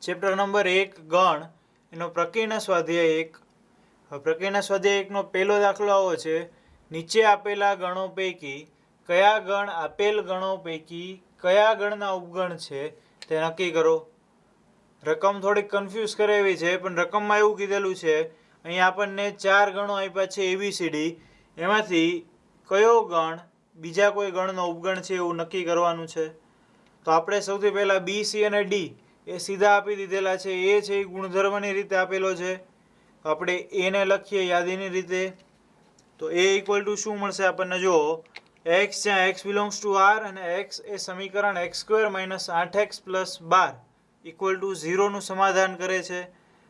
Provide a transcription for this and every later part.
Chapter number 1 ગણ એનો પ્રક્રિયાના સ્વાધ્યાય 1. પ્રક્રિયાના સ્વાધ્યાય 1નો પહેલો દાખલો આવો છે. નીચે આપેલા ગણો પૈકી કયા ગણ આપેલ ગણો પૈકી કયા ગણના ઉપગણ છે તે નક્કી કરો. રકમ થોડીક કન્ફ્યુઝ કરે એવી છે, પણ રકમમાં એવું કીધેલું છે અહીંયા આપણને 4 ગણો આપ્યા છે ABCD, એમાંથી કયો ગણ બીજા કોઈ ગણનો ઉપગણ છે એવું નક્કી કરવાનું છે. તો આપણે સૌથી પહેલાં B, C અને D એ સીધા આપી દીધેલા છે. એ છે એ ગુણધર્મની રીતે આપેલો છે, તો આપણે એને લખીએ યાદીની રીતે. તો A ઇક્વલ ટુ શું મળશે આપણને? જો x જ્યાં x બિલોંગ્સ ટુ R અને x એ સમીકરણ x² - 8x + 12 ઇક્વલ ટુ 0નું સમાધાન કરે છે.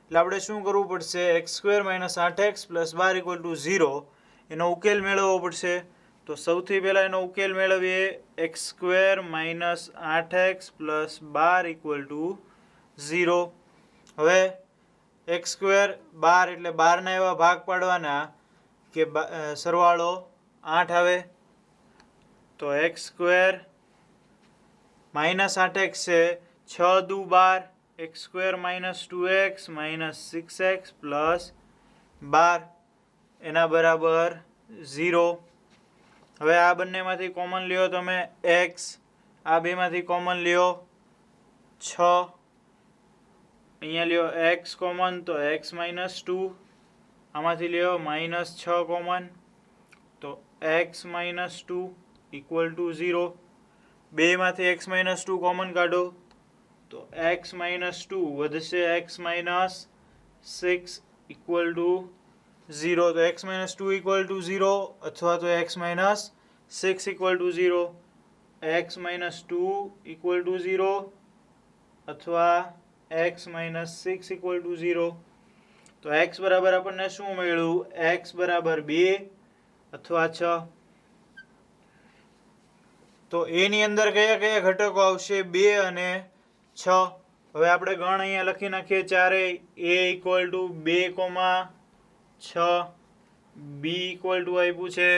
એટલે આપણે શું કરવું પડશે? x² - 8x + 12 ઇક્વલ ટુ 0 એનો ઉકેલ મેળવવો પડશે. તો સૌથી પહેલાં એનો ઉકેલ મેળવીએ. x² - 8x + 12 equal to 0. હવે x² 12 એટલે 12ના એવા ભાગ પાડવાના કે સરવાળો 8 આવે. તો x² - 8x છે 6 દુ 12, x² - 2x - 6x + 12 એના બરાબર 0. હવે આ બંનેમાંથી કોમન લ્યો તમે x, આ બેમાંથી કોમન લ્યો 6, અહીંયા લ્યો x કોમન તો x - 2, આમાંથી લ્યો -6 કોમન તો x - 2 ઇક્વલ ટુ 0. બેમાંથી x - 2 કોમન કાઢો તો x - 2 વધશે x - 6 ઇક્વલ ટુ 0. તો x - 2 ઇક્વલ ટુ 0 અથવા તો x - 6 equal to 0. x - 2 equal to 0 અથવા x - 6 ઇક્વલ ટુ 0. તો x બરાબર આપણને શું મળ્યું? x બરાબર 2 અથવા 6. તો a ની અંદર કયા કયા ઘટકો આવશે? 2 અને 6. હવે આપણે ગણ અહીંયા લખી નાખીએ ચારેય. a equal to 2, 6, b equal to આપ્યું છે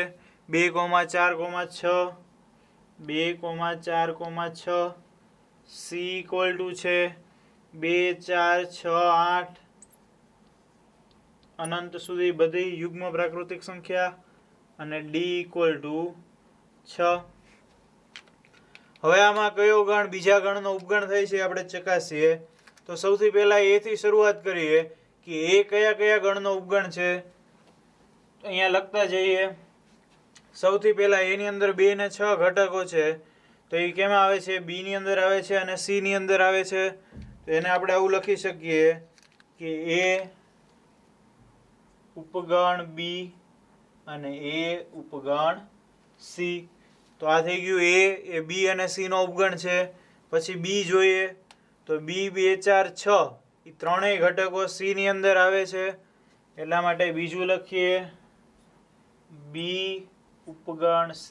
2, 4, 6, 2, 4, 6, c ઇક્વલ ટુ છે 2, 4, 6, 8 અનંત સુધી બધી યુગ્મ પ્રાકૃતિક સંખ્યા, અને d ઇક્વલ ટુ 6. હવે આમાં કયો ગણ બીજા ગણનો ઉપગણ થાય છે આપણે ચકાસીએ. તો સૌથી પહેલા a થી શરૂઆત કરીએ કે a કયા કયા ગણનો ઉપગણ છે. અહીંયા લખતા જઈએ. સૌથી પહેલા a ની અંદર 2 ને 6 ઘટકો છે, તો એ કેમાં આવે છે? b ની અંદર આવે છે અને c ની અંદર આવે છે. તો એને આપણે આવું લખી શકીએ કે a ઉપગણ b અને a ઉપગણ c. તો આ થઈ ગયું a એ b અને c નો ઉપગણ છે. પછી b જોઈએ તો b 2, 4, 6 એ ત્રણેય ઘટકો c ની અંદર આવે છે, એટલા માટે બીજું લખીએ b ઉપગણ c.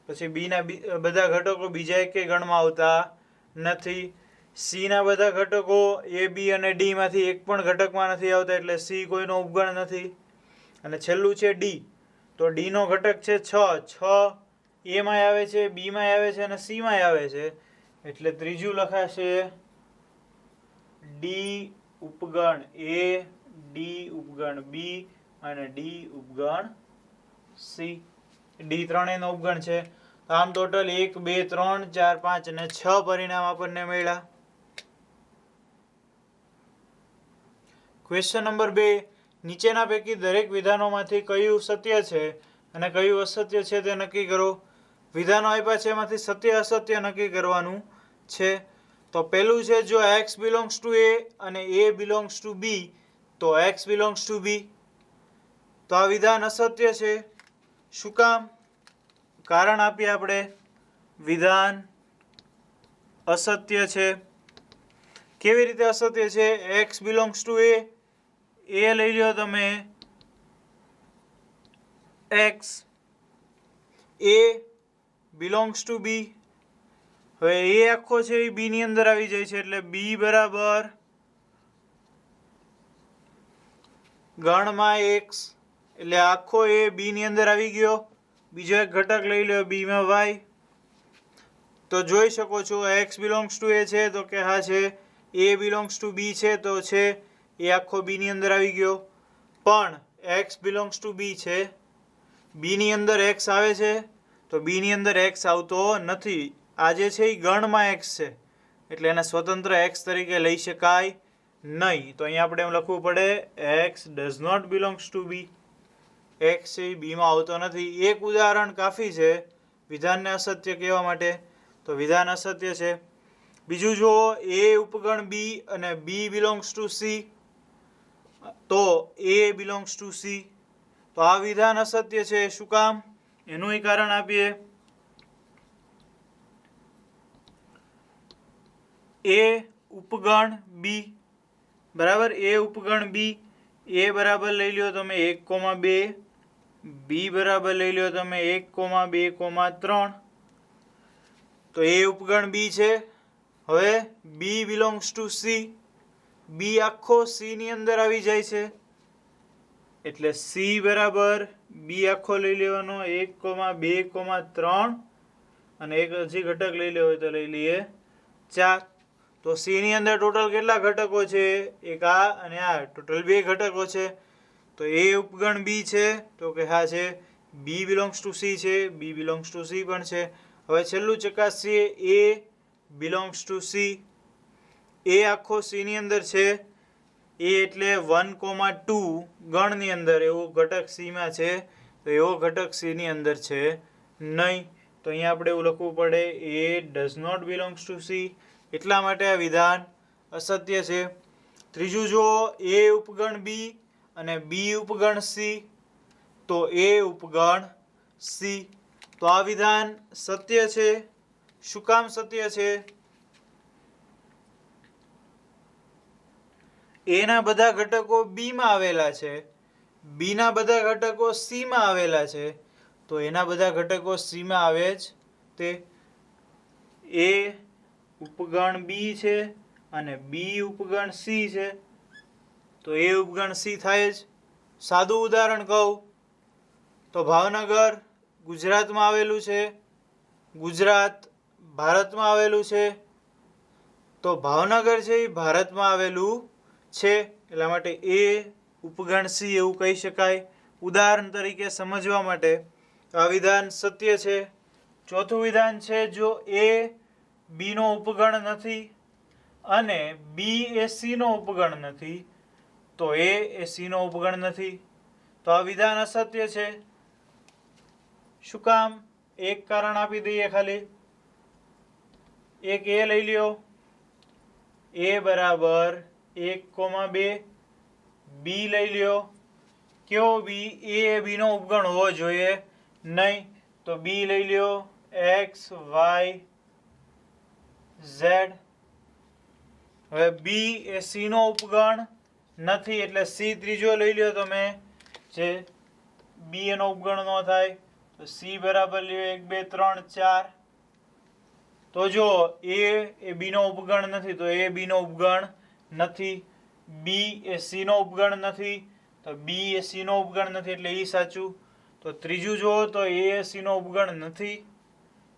પછી b ના બધા ઘટકો બીજા એકેય ગણમાં આવતા નથી. c ના બધા ઘટકો a, b અને d માંથી એક પણ ઘટકમાં નથી આવતા, એટલે c કોઈનો ઉપગણ નથી. અને છેલ્લું છે d. તો d નો ઘટક છે 6. 6 a માં આવે છે, b માં આવે છે અને c માં આવે છે, એટલે ત્રીજું લખાશે d ઉપગણ a, d ઉપગણ b અને d ઉપગણ c. d ત્રણેયનો ઉપગણ છે. આમ ટોટલ 1, 2, 3, 4, 5 અને 6 પરિણામ આપણને મળ્યા. Question number 2. નીચેના પૈકી દરેક વિધાનોમાંથી કયું સત્ય છે અને કયું અસત્ય છે તે નક્કી કરો. વિધાનો આપ્યા છે એમાંથી સત્ય અસત્ય નક્કી કરવાનું છે. તો પહેલું છે જો x બિલોંગ્સ ટુ a અને a બિલોંગ્સ ટુ b તો x બિલોંગ્સ ટુ b. તો આ વિધાન અસત્ય છે. શું કામ? કારણ આપીએ આપણે. વિધાન અસત્ય છે. કેવી રીતે અસત્ય છે? x બિલોંગ્સ ટુ a લઈ લો તમે. x a belongs to b. હવે a આખો છે એ b ની અંદર આવી જાય છે, એટલે b બરાબર ગણમાં x, એટલે આખો a b ની અંદર આવી ગયો. બીજો એક ઘટક લઈ લો b માં y. તો જોઈ શકો છો x બિલોંગ્સ ટુ a છે તો કે હા છે. એ બિલોંગ્સ ટુ બી છે તો છે એ આખો બીની અંદર આવી ગયો, પણ એક્સ બિલોંગ્સ ટુ બી છે, બીની અંદર એક્સ આવે છે તો બીની અંદર એક્સ આવતો નથી. આ જે છે એ ગણમાં એક્સ છે એટલે એને સ્વતંત્ર એક્સ તરીકે લઈ શકાય નહીં. તો અહીંયા આપણે એમ લખવું પડે x does not belongs to B. X છે એ બીમાં આવતો નથી. એક ઉદાહરણ કાફી છે વિધાનને અસત્ય કહેવા માટે, તો વિધાન અસત્ય છે. બીજું જો એ ઉપગણ બી અને બી બિલોંગ્સ ટુ સી તો એ બિલોંગ્સ ટુ સી, તો આ વિધાન અસત્ય છે. શું કામ? એનું કારણ આપીએ. એ ઉપગણ બી બરાબર, એ ઉપગણ બી, એ બરાબર લઈ લ્યો તમે 1,2, બી બરાબર લઈ લ્યો તમે 1,2,3. તો એ ઉપગણ બી છે. હવે બી બિલોંગ્સ ટુ સી, બી આખો સી ની અંદર આવી જાય છે એટલે સી બરાબર બી આખો લઈ લેવાનો 1,2,3 અને એક હજી ઘટક લઈ લેવો હોય તો લઈ લઈએ 4. તો સી ની અંદર ટોટલ કેટલા ઘટકો છે? એક આ અને આ, ટોટલ 2 ઘટકો છે. તો એ ઉપગણ બી છે તો કે હા છે. બી બિલોંગ્સ ટુ સી છે, બી બિલોંગ્સ ટુ સી પણ છે. હવે છેલ્લું ચકાસીએ, એ બિલોંગ્સ ટુ સી. એ આખો સી ની અંદર છે, એ એટલે 1,2 ગણની અંદર એવો ઘટક સીમાં છે તો એવો ઘટક સી ની અંદર છે નહીં. તો અહીંયા આપણે એવું લખવું પડે A does not belongs to C. એટલા માટે આ વિધાન અસત્ય છે. ત્રીજું જો એ ઉપગણ બી અને બી ઉપગણ સી તો એ ઉપગણ સી, તો આ વિધાન સત્ય છે. શું કામ સત્ય છે? એના બધા ઘટકો બી માં આવેલા છે, બી ના બધા ઘટકો સી માં આવેલા છે, તો એના બધા ઘટકો સી માં આવે જ તે. એ ઉપગણ બી છે અને બી ઉપગણ સી છે તો એ ઉપગણ સી થાય જ. સાદું ઉદાહરણ કહું તો ભાવનગર ગુજરાતમાં આવેલું છે, ગુજરાત ભારતમાં આવેલું છે, તો ભાવનગર છે એ ભારતમાં આવેલું છે એટલા માટે એ ઉપગણ સી એવું કહી શકાય. ઉદાહરણ તરીકે સમજવા માટે આ વિધાન સત્ય છે. ચોથું વિધાન છે જો એ બી નો ઉપગણ નથી અને બી એ સી નો ઉપગણ નથી તો એ સી નો ઉપગણ નથી, તો આ વિધાન અસત્ય છે. શું કામ? એક કારણ આપી દઈએ ખાલી. એક એ લઈ લ્યો, એ બરાબર 1,2, બી લઈ લ્યો. કેવો બી? એ બી નો ઉપગણ હોવો જોઈએ નહીં, તો બી લઈ લ્યો એક્સ વાય ઝેડ. હવે બી એ સી નો ઉપગણ નથી એટલે સી ત્રીજો લઈ લ્યો તમે, જે બી એનો ઉપગણ ન થાય તો સી બરાબર લ્યો 1, 2, 3, 4. તો જો એ બી નો ઉપગણ નથી તો એ બી નો ઉપગણ નથી, બી એ સી નો ઉપગણ નથી તો બી એ સી નો ઉપગણ નથી એટલે એ સાચું. તો ત્રીજું જો તો એ સી નો ઉપગણ નથી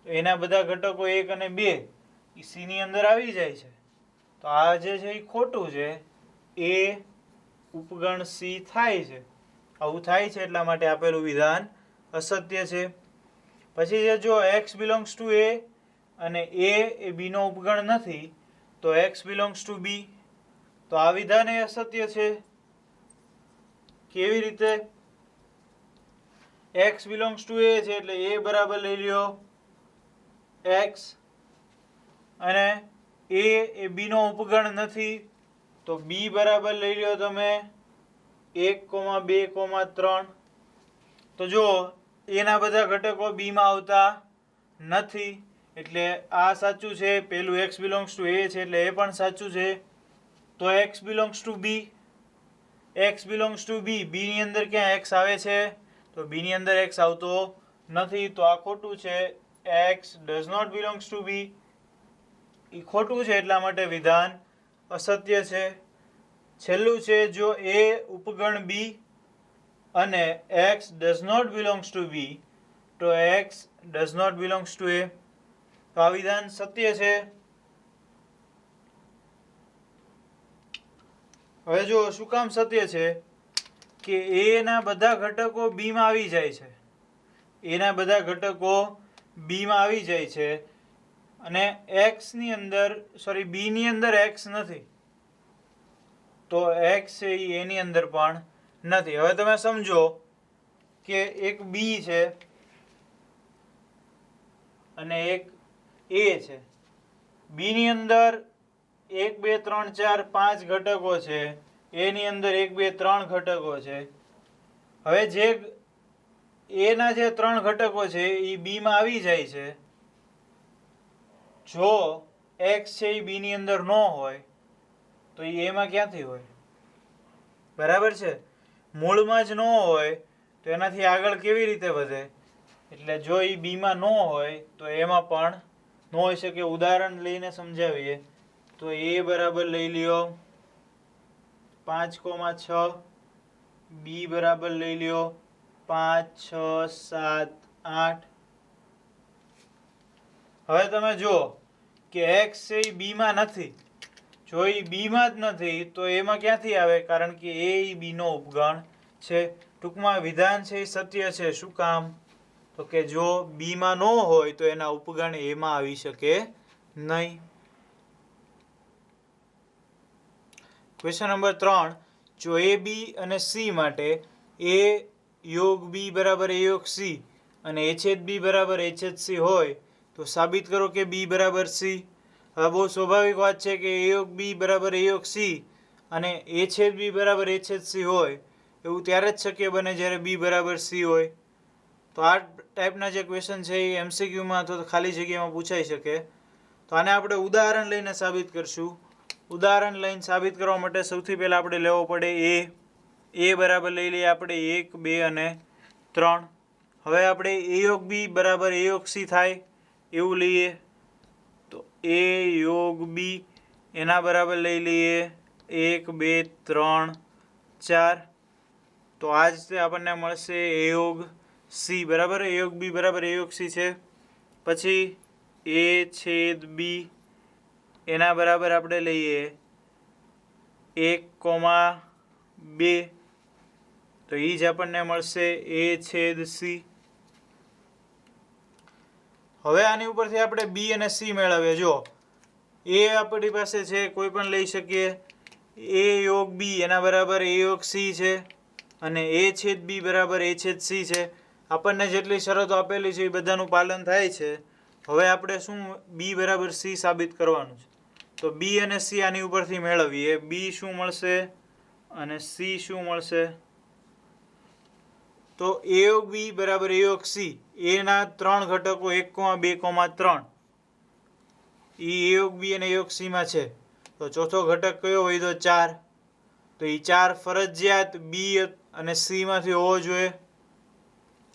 તો એના બધા ઘટકો 1 અને 2 એ સી ની અંદર આવી જાય છે, તો આ જે છે એ ખોટું છે. એ ઉપગણ સી થાય છે. આવું થાય છે એટલા માટે આપેલું વિધાન અસત્ય છે. પછી જે જો એક્સ બિલોંગ્સ ટુ એ અને એ બી નો ઉપગણ નથી તો એક્સ બિલોંગ્સ ટુ બી, તો આ વિધાન એ અસત્ય છે. કેવી રીતે? એક્સ બિલોંગ્સ ટુ એ છે એટલે એ બરાબર લઈ લ્યો એક્સ અને એ બી નો ઉપગણ નથી તો બી બરાબર લઈ લ્યો તમે 1,2,3. તો જો એના બધા ઘટકો બી માં આવતા નથી એટલે આ સાચું છે. પેલું એક્સ બિલોંગ્સ ટુ એ છે એટલે એ પણ સાચું છે. તો X belongs to B, X belongs to B, B ની અંદર ક્યાં એક્સ આવે છે? તો બી ની અંદર એક્સ આવતો નથી તો આ ખોટું છે. X does not belongs to B, એ ખોટું છે એટલા માટે વિધાન અસત્ય છે. છેલ્લું છે જો એ ઉપગણ બી અને X does not belongs to B તો X does not belongs to A, તો આ વિધાન સત્ય છે. હવે જો શું કામ સત્ય છે કે એના બધા ઘટકો બીમાં આવી જાય છે, એના બધા ઘટકો બીમાં આવી જાય છે અને એક્સની અંદર બીની અંદર એક્સ નથી, તો એક્સ એ એની અંદર પણ નથી. હવે તમે સમજો કે એક બી છે અને એક એ છે. બીની અંદર 1 2 3 4 5 ઘટકો છે, એની અંદર 1 2 3 ઘટકો છે. હવે જે એના જે 3 ઘટકો છે એ બીમાં આવી જાય છે. જો એક્સ છે એ બીની અંદર ન હોય તો એ એમાં ક્યાંથી હોય? બરાબર છે. મૂળમાં જ ન હોય તો એનાથી આગળ કેવી રીતે વધે? એટલે જો એ બીમાં ન હોય તો એમાં પણ ન હોઈ શકે. ઉદાહરણ લઈને સમજાવીએ તો એ બરાબર લઈ લ્યો 5,6, બી બરાબર લઈ લ્યો 5 6 7 8. હવે તમે જુઓ કે એક્સ છે એ બીમાં નથી. જો એ બીમાં જ નથી તો એમાં ક્યાંથી આવે? કારણ કે એ બીનો ઉપગણ છે. ટૂંકમાં વિધાન છે એ સત્ય છે. શું કામ? તો કે જો બીમાં ન હોય તો એના ઉપગણ એમાં આવી શકે નહીં. Question number 3. જો એ બી અને સી માટે એ યોગ બી બરાબર એ યોગ સી અને એ છેદ બી બરાબર એ છેદ સી હોય તો સાબિત કરો કે બી બરાબર સી. હવે બહુ સ્વાભાવિક વાત છે કે એ યોગ બી બરાબર એ યોગ સી અને એ છેદ બી બરાબર એ છેદ સી હોય એવું ત્યારે જ શક્ય બને જ્યારે બી બરાબર સી હોય. તો આ ટાઈપના જે ક્વેશ્ચન છે એ એમસીક્યુમાં અથવા તો ખાલી જગ્યામાં પૂછાઈ શકે. તો આને આપણે ઉદાહરણ લઈને સાબિત કરશું. ઉદાહરણ લઈને સાબિત કરવા માટે સૌથી પહેલાં આપણે લેવો પડે એ બરાબર લઈ લઈએ આપણે 1 2 અને 3. હવે આપણે એ યોગ બી બરાબર એ યોગ સી થાય એવું લઈએ તો એ યોગ બી એના બરાબર લઈ લઈએ 1 2 3 4. તો આ જ રીતે આપણને મળશે એ યોગ સી બરાબર એ યોગ બી બરાબર એ યોગ સી છે. પછી એ છેદ બી એના બરાબર આપણે લઈએ 1,2. તો એ જ આપણને મળશે એ છેદ સી. હવે આની ઉપરથી આપણે બી અને સી મેળવીએ. જો એ આપણી પાસે છે, કોઈ પણ લઈ શકીએ. એ યોગ બી એના બરાબર એ યોગ સી છે અને એ છેદ બી બરાબર એ છેદ સી છે. આપણને જેટલી શરતો આપેલી છે એ બધાનું પાલન થાય છે. હવે આપણે શું બી બરાબર સી સાબિત કરવાનું છે. તો બી અને સી આની ઉપરથી મેળવીએ. બી શું મળશે અને સી શું મળશે? તો એ યોગ બી બરાબર એ યોગ સી એના 3 ઘટકો 1, 2, 3 એ યોગ બી અને યોગ સીમાં છે. તો ચોથો ઘટક કયો હોય? તો 4. તો એ 4 ફરજિયાત બી અને સીમાંથી હોવો જોઈએ.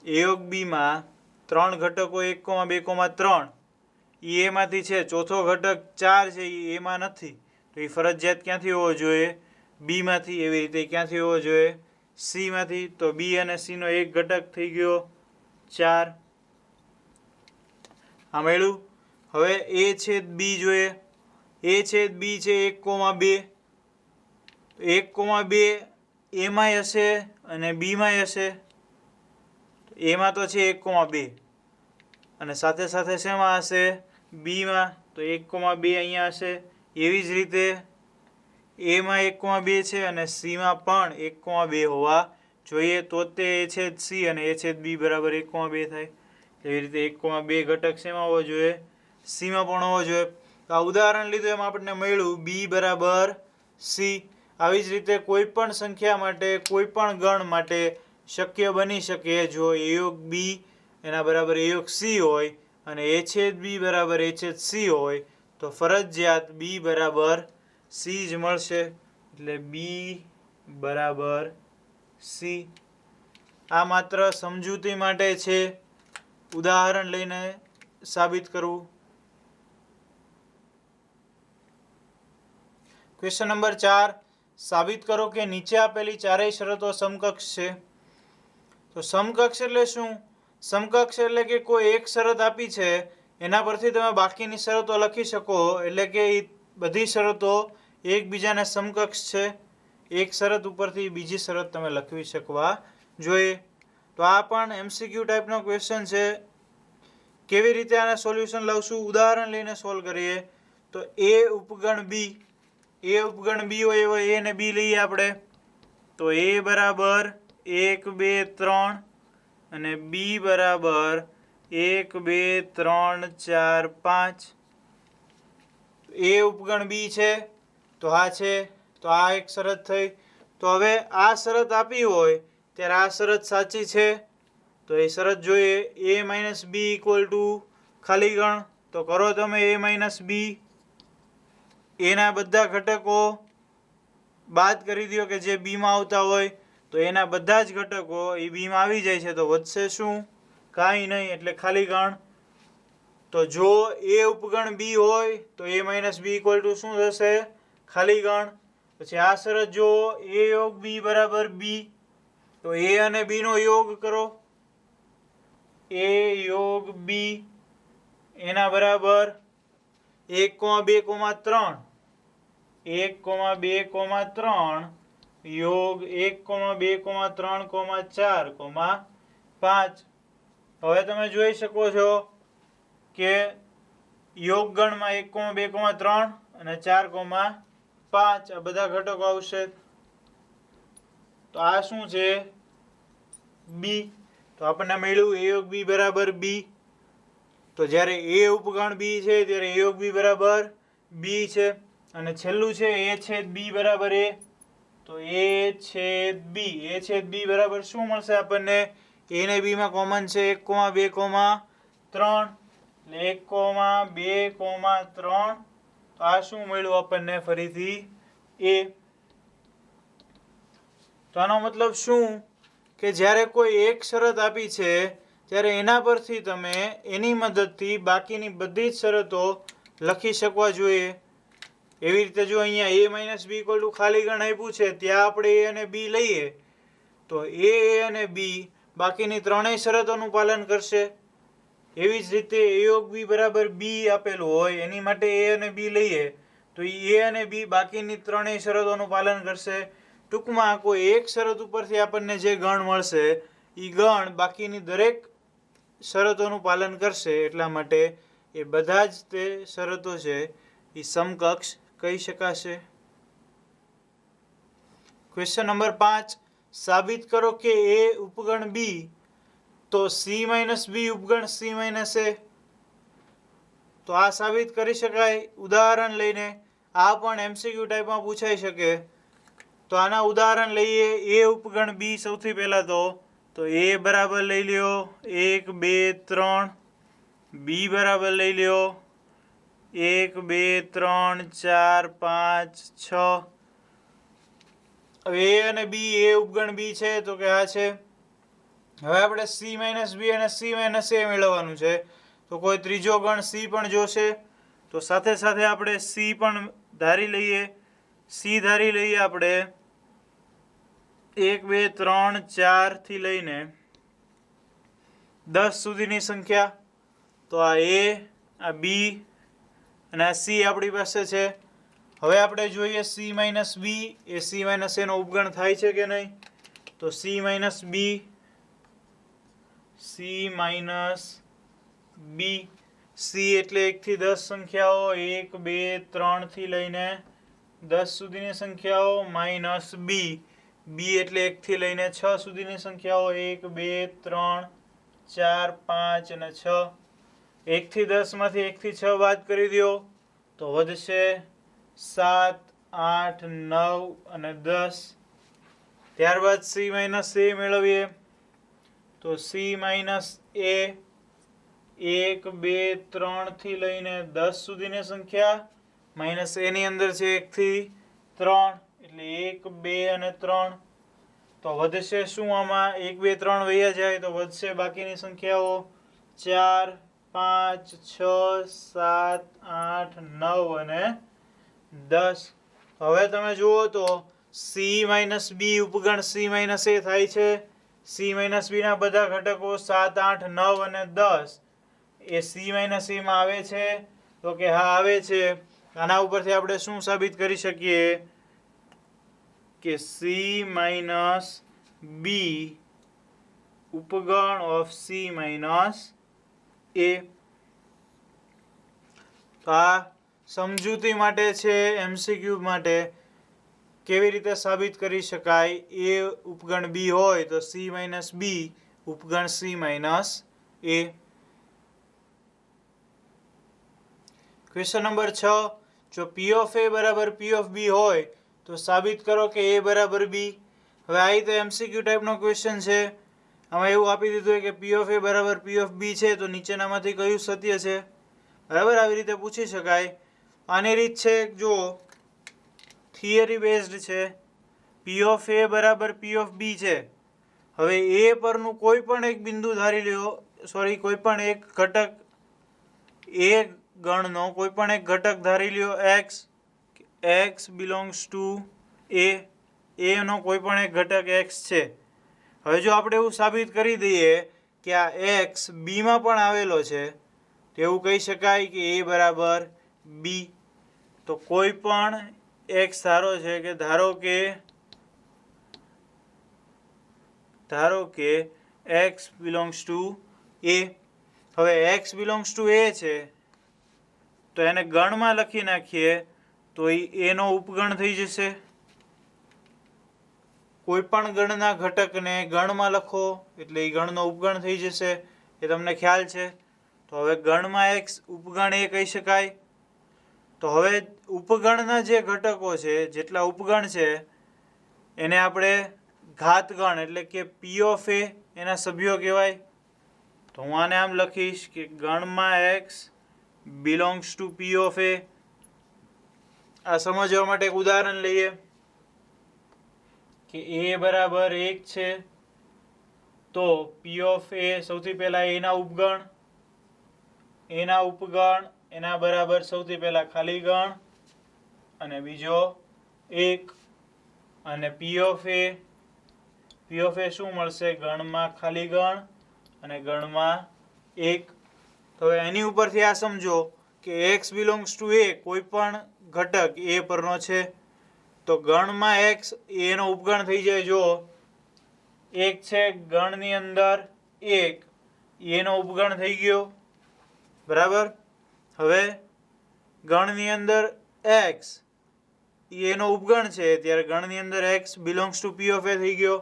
એ યોગ બીમાં 3 ઘટકો 1, 2, 3 એ એમાંથી છે. ચોથો ઘટક 4 છે એ એમાં નથી. તો એ ફરજિયાત ક્યાંથી હોવો જોઈએ? બીમાંથી. એવી રીતે ક્યાંથી હોવો જોઈએ? સીમાંથી. તો બી અને સીનો એક ઘટક થઈ ગયો 4. આ મળ્યું. હવે એ છેદ બી જોઈએ. એ છેદ બી છે 1,2. 1,2 એમાંય હશે અને બીમાંય હશે. એમાં તો છે 1,2 અને સાથે સાથે શેમાં હશે? બીમાં. તો 1,2 અહીંયા હશે. એવી જ રીતે એમાં 1,2 છે અને સીમાં પણ 1,2 હોવા જોઈએ. તો તે એ છેદ સી અને એ છેદ બી બરાબર 1,2 થાય. એવી રીતે 1,2 ઘટક શેમાં હોવો જોઈએ? સીમાં પણ હોવો જોઈએ. આ ઉદાહરણ લીધું એમાં આપણને મળ્યું બી બરાબર સી. આવી જ રીતે કોઈ પણ સંખ્યા માટે કોઈ પણ ગણ માટે શક્ય બની શકે જો એ યોગ બી એના બરાબર એ યોગ સી હોય અને એ છેદ બી બરાબર એ છેદ સી હોય તો ફરજિયાત બી બરાબર સી જ મળશે. એટલે બી બરાબર સી. આ માત્ર સમજૂતી માટે છે. ઉદાહરણ લઈને સાબિત કરવું. Question number 4. સાબિત કરો કે નીચે આપેલી ચારેય શરતો સમકક્ષ છે. તો સમકક્ષ એટલે શું? સમકક્ષ એટલે કે કોઈ એક શરત આપી છે એના પરથી તમે બાકીની શરતો લખી શકો. એટલે કે બધી શરતો એકબીજાને સમકક્ષ છે એક શરત ઉપરથી બીજી શરત તમે લખવી શકવા જોઈએ. તો આ પણ MCQ ટાઈપનો ક્વેશ્ચન છે. કેવી રીતે આના સોલ્યુશન લાવશું? ઉદાહરણ લઈને સોલ્વ કરીએ. તો એ ઉપગણ બી હોય એવો એ ને બી લઈએ આપણે. તો એ બરાબર 1 2 3 અને બી બરાબર 1 2 3 4 5. એ ઉપગણ બી છે તો આ છે, તો આ એક શરત થઈ. તો હવે આ શરત આપી હોય ત્યારે આ શરત સાચી છે. તો એ શરત જોઈએ. a minus B equal to ખાલી ગણ. તો કરો તમે a માઇનસ બી. એના બધા ઘટકો બાદ કરી દો કે જે બીમાં આવતા હોય. તો એના બધા જ ઘટકો એ બીમાં આવી જાય છે. તો વધશે શું? કાંઈ નહીં, એટલે ખાલી ગણ. તો જો એ ઉપગણ બી હોય તો a minus B equal to શું થશે? ખાલી ગણ. પછી આ શરત જો a યોગ બી બરાબર બી. તો a અને બી નો યોગ કરો. a યોગ બી એના બરાબર 1 2 3 1 2 3 યોગ 1 2 3 4 5. હવે તમે જોઈ શકો છો કે યોગ ગણમાં 1 2 3 અને 4 5 આ બધા ઘટકો આવશે. તો આ શું છે? બી. તો આપણને મળ્યું a યોગ બી બરાબર બી. તો જ્યારે a ઉપગણ બી છે ત્યારે a યોગ બી બરાબર બી છે. અને છેલ્લું છે a છેદ બી બરાબર a. તો a છેદ બી બરાબર શું મળશે આપણને? a ને b માં કોમન છે 1 2 3. એટલે 1 2 3. તો આ શું મળ્યું આપણને? ફરીથી a. તો આનો મતલબ શું? કે જ્યારે કોઈ એક શરત આપી છે ત્યારે એના પરથી તમે એની મદદથી બાકીની બધી જ શરતો લખી શકવા જોઈએ. એવી રીતે જો અહીંયા a minus B equal to ખાલી ગણ આપ્યું છે ત્યાં આપણે a અને b લઈએ તો a અને b બાકીની ત્રણેય શરતોનું પાલન કરશે. એવી જ રીતે a યોગ બી બરાબર બી આપેલું હોય એની માટે a અને b લઈએ તો એ a અને b બાકીની ત્રણેય શરતોનું પાલન કરશે. ટૂંકમાં કોઈ એક શરત ઉપરથી આપણને જે ગણ મળશે એ ગણ બાકીની દરેક શરતોનું પાલન કરશે. એટલા માટે એ બધા જ તે શરતો છે એ સમકક્ષ કહી શકાશે. Question number 5. સાબિત કરો કે a ઉપગણ બી તો c માઇનસ બી ઉપગણ c માઇનસ a. તો આ સાબિત કરી શકાય ઉદાહરણ લઈને. આ પણ MCQ ટાઈપમાં પૂછાઈ શકે. તો આના ઉદાહરણ લઈએ. a ઉપગણ બી સૌથી પહેલા તો a બરાબર લઈ લ્યો 1 2 3. b બરાબર લઈ લ્યો 1 2 3 4 5 6. હવે a અને b એ ઉપગણ બી છે તો કે આ છે. હવે આપણે c માઇનસ બી અને c માઇનસ a મેળવવાનું છે. તો કોઈ ત્રીજો ગણ c પણ જોશે. તો સાથે સાથે આપણે c પણ ધારી લઈએ. c ધારી લઈએ આપણે 1 2 3 4 થી લઈને 10 સુધીની સંખ્યા. તો આ a, આ b અને આ c આપણી પાસે છે. હવે આપણે જોઈએ c માઇનસ બી એ c માઇનસ a નો ઉપગણ થાય છે કે નહીં. તો c માઇનસ બી c એટલે 1 થી 10 સંખ્યાઓ 1 2 3 થી લઈને 10 સુધીની સંખ્યાઓ માઇનસ બી એટલે 1 થી લઈને 6 સુધીની સંખ્યાઓ 1 2 3 4 5 અને 6. 1 થી 10 માંથી 1 થી 6 બાદ કરી દો તો વધશે 7 8 9 અને 10. ત્યારબાદ c માઇનસ a મેળવીએ. તો c માઇનસ a 1 2 3 થી લઈને 10 સુધીની સંખ્યા માઇનસ a ની અંદર છે 1 થી 3 એટલે 1 2 અને 3. તો વધશે શું? આમાં 1 2 3 વયા જાય તો વધશે બાકીની સંખ્યાઓ 4 5 6 7 8 9 અને 10. હવે તમે જુઓ તો c માઇનસ બી ઉપગણ c માઇનસ a થાય છે. c માઇનસ બી ના બધા ઘટકો 7 8 9 અને 10 એ c માઇનસ a માં આવે છે. તો કે હા આવે છે. આના ઉપરથી આપણે શું સાબિત કરી શકીએ? કે સી માઇનસ બી ઉપગણ ઓફ સી માઇનસ એ. તો આ સમજૂતી માટે છે, એમસીક્યુ માટે કેવી રીતે સાબિત કરી શકાય. એ ઉપગણ બી હોય તો C minus B ઉપગણ C minus એ. ક્વેશ્ચન નંબર 6, જો પી ઓફ એ બરાબર પી ઓફ બી હોય તો સાબિત કરો કે એ બરાબર બી. હવે આ રીતે એમસીક્યુ ટાઈપનો ક્વેશ્ચન છે. આમાં એવું આપી દીધું હોય કે પી ઓફ એ બરાબર પી ઓફ બી છે તો નીચેનામાંથી કયું સત્ય છે. બરાબર, આવી રીતે પૂછી શકાય. આની રીત છે, જો થિયરી બેઝડ છે. પી ઓફ એ બરાબર પી ઓફ બી છે. હવે એ પરનું કોઈ પણ એક બિંદુ ધારી લ્યો, કોઈ પણ એક ઘટક, એ ગણનો કોઈ પણ એક ઘટક ધારી લ્યો એક્સ. એક્સ બિલોંગ્સ ટુ એ. એનો કોઈ પણ એક ઘટક એક્સ છે. હવે જો આપણે એવું સાબિત કરી દઈએ કે આ એક્સ બીમાં પણ આવેલો છે તો એવું કહી શકાય કે એ બરાબર બી. તો કોઈ પણ એક્સ ધારો છે કે ધારો કે એક્સ બિલોંગ્સ ટુ એ. હવે એક્સ બિલોંગ્સ ટુ એ છે તો એને ગણમાં લખી નાખીએ તો એનો ઉપગણ થઈ જશે. કોઈ પણ ગણના ઘટકને ગણમાં લખો એટલે એ ગણનો ઉપગણ થઈ જશે. એ તમને ખ્યાલ છે. તો હવે ગણમાં એક્સ ઉપગણ એ કહી શકાય. તો હવે ઉપગણના જે ઘટકો છે, જેટલા ઉપગણ છે એને આપણે ઘાતગણ એટલે કે પી ઓફ એ એના સભ્યો કહેવાય. તો હું આને આમ લખીશ કે ગણમાં X belongs to P of A. આ સમજવા માટે એક ઉદાહરણ લઈએ કે એ બરાબર 1 છે તો પી ઓફ એ સૌથી પહેલા એના ઉપગણ, એના બરાબર સૌથી પહેલા ખાલી ગણ અને બીજો 1. અને પી ઓફ એ શું મળશે? ગણમાં ખાલી ગણ અને ગણમાં 1. તો હવે એની ઉપરથી આ સમજો કે એક્સ બિલોંગ્સ ટુ એ કોઈ પણ ઘટક એ પરનો છે તો ગણમાં એક્સ એનો ઉપગણ થઈ જાય. જો 1 છે ગણની અંદર 1, એનો ઉપગણ થઈ ગયો. બરાબર. હવે ગણની અંદર એક્સ એનો ઉપગણ છે ત્યારે ગણની અંદર x belongs to P of A થઈ ગયો.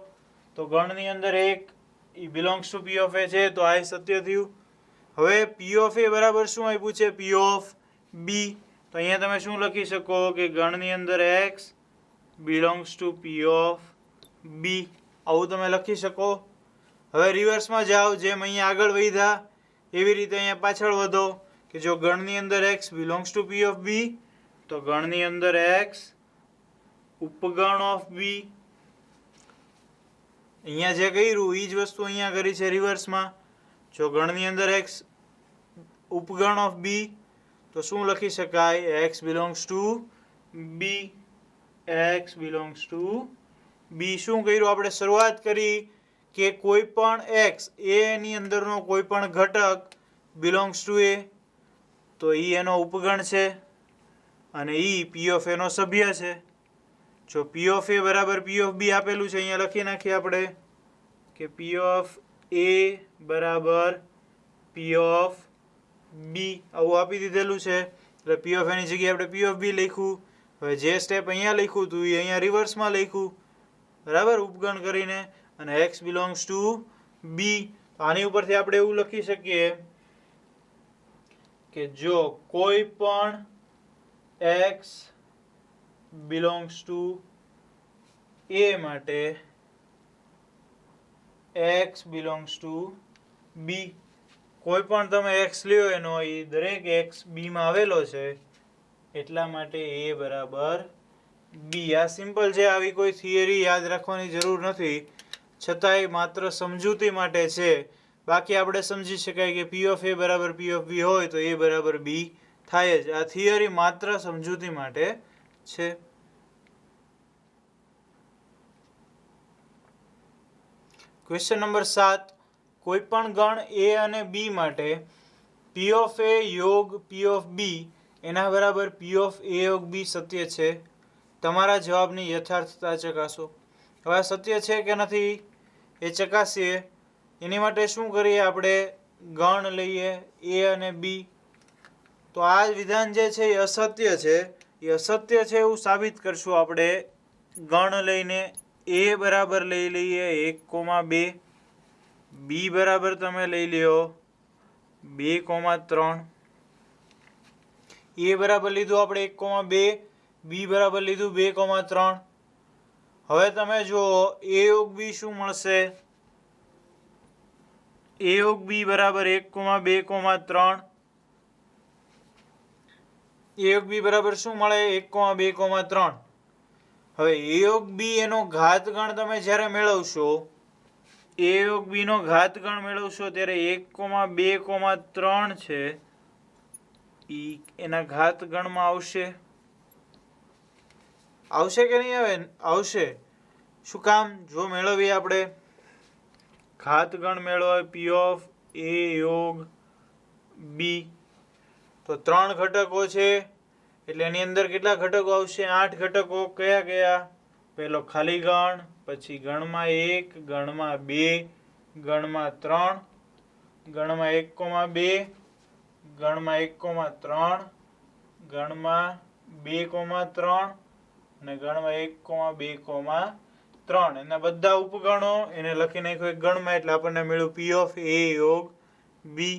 તો ગણની અંદર 1 A belongs to P of A છે તો આ સત્ય થયું. હવે પી ઓફ એ બરાબર શું આપ્યું છે? P of B. તો અહીંયા તમે શું લખી શકો કે ગણની અંદર x belongs to P of B. આવું તમે લખી શકો. હવે રિવર્સમાં જાઓ, જેમ અહીંયા આગળ વધ્યા એવી રીતે અહીંયા પાછળ વધો કે જો ગણની અંદર x belongs to P of B તો ગણની અંદર એક્સ ઉપગણ ઓફ બી. અહીંયા જે કર્યું એ જ વસ્તુ અહીંયા કરી છે રિવર્સમાં. જો ગણની અંદર એક્સ ઉપગણ ઓફ બી તો શું લખી શકાય? X belongs to B. X belongs to B. શું કર્યું આપણે? શરૂઆત કરી કે કોઈ પણ એક્સ એની અંદરનો કોઈ પણ ઘટક બિલોંગ્સ ટુ એ તો ઈ એનો ઉપગણ છે અને ઈ પી ઓફ એનો સભ્ય છે. જો પી ઓફ એ બરાબર પી ઓફ બી આપેલું છે, અહીંયા લખી નાખીએ આપણે કે પી ઓફ એ બરાબર પી ઓફ બી. આવું આપી દીધેલું છે એટલે પી ઓફ એની જગ્યાએ આપણે પી ઓફ બી લખ્યું. હવે જે સ્ટેપ અહીંયા લખ્યું હતું એ અહીંયા રિવર્સમાં લખ્યું. બરાબર, ઉપગણ કરીને. અને એક્સ બિલોંગ્સ ટુ બી. આની ઉપરથી આપણે એવું લખી શકીએ કે જો કોઈ પણ એક્સ બિલોંગ્સ ટુ એ માટે એક્સ બિલોંગ્સ ટુ બી. કોઈ પણ તમે એક્સ લ્યો એનો એ દરેક એક્સ બીમાં આવેલો છે એટલા માટે એ બરાબર બી. આ સિમ્પલ છે. આવી કોઈ થિયરી યાદ રાખવાની જરૂર નથી, છતાંય માત્ર સમજૂતી માટે છે. બાકી આપણે સમજી શકાય કે પી ઓફ એ બરાબર પી ઓફ બી હોય તો એ બરાબર બી થાય જ. આ થિયરી માત્ર સમજૂતી માટે છે. ક્વેશ્ચન નંબર 7, કોઈ પણ ગણ એ અને બી માટે પી ઓફ એ યોગ પી ઓફ બી એના બરાબર પી ઓફ એ યોગ બી સત્ય છે. તમારા જવાબની યથાર્થતા ચકાસો. હવે આ સત્ય છે કે નથી એ ચકાસીએ. એની માટે શું કરીએ, આપણે ગણ લઈએ એ અને બી. તો આ વિધાન જે છે એ અસત્ય છે, એ અસત્ય છે એવું સાબિત કરશું આપણે ગણ લઈને. એ બરાબર લઈ લઈએ 1,2, બી બરાબર તમે લઈ લ્યો 2,3. એ બરાબર લીધું આપણે 1,2, બી બરાબર લીધું 2,3. હવે તમે જુઓ એ યોગ બી શું મળશે. એ યોગ બી બરાબર 1,2,3. એ યોગ બી બરાબર શું મળે 1,2,3. હવે એ યોગ બી એનો ઘાતગણ તમે જ્યારે મેળવશો, એ યોગ બી નો ઘાતગણ મેળવશો ત્યારે 1,2,3 છે એના ઘાતગણમાં આવશે કે નહીં આવે? આવશે. શું કામ? જો મેળવીએ આપણે ઘાતગણ મેળવે પી ઓફ એ યોગ બી, તો 3 ઘટકો છે એટલે એની અંદર કેટલા ઘટકો આવશે? 8 ઘટકો. કયા કયા? પહેલો ખાલી ગણ, પછી ગણમાં 1, ગણમાં 2, ગણમાં 3, ગણમાં 1,2, ગણમાં 1,3, ગણમાં 2,3 અને ગણમાં 1,2,3. એના બધા ઉપગણો એને લખી નાખ્યો એક ગણમાં એટલે આપણને મળ્યું પી ઓફ એ યોગ બી.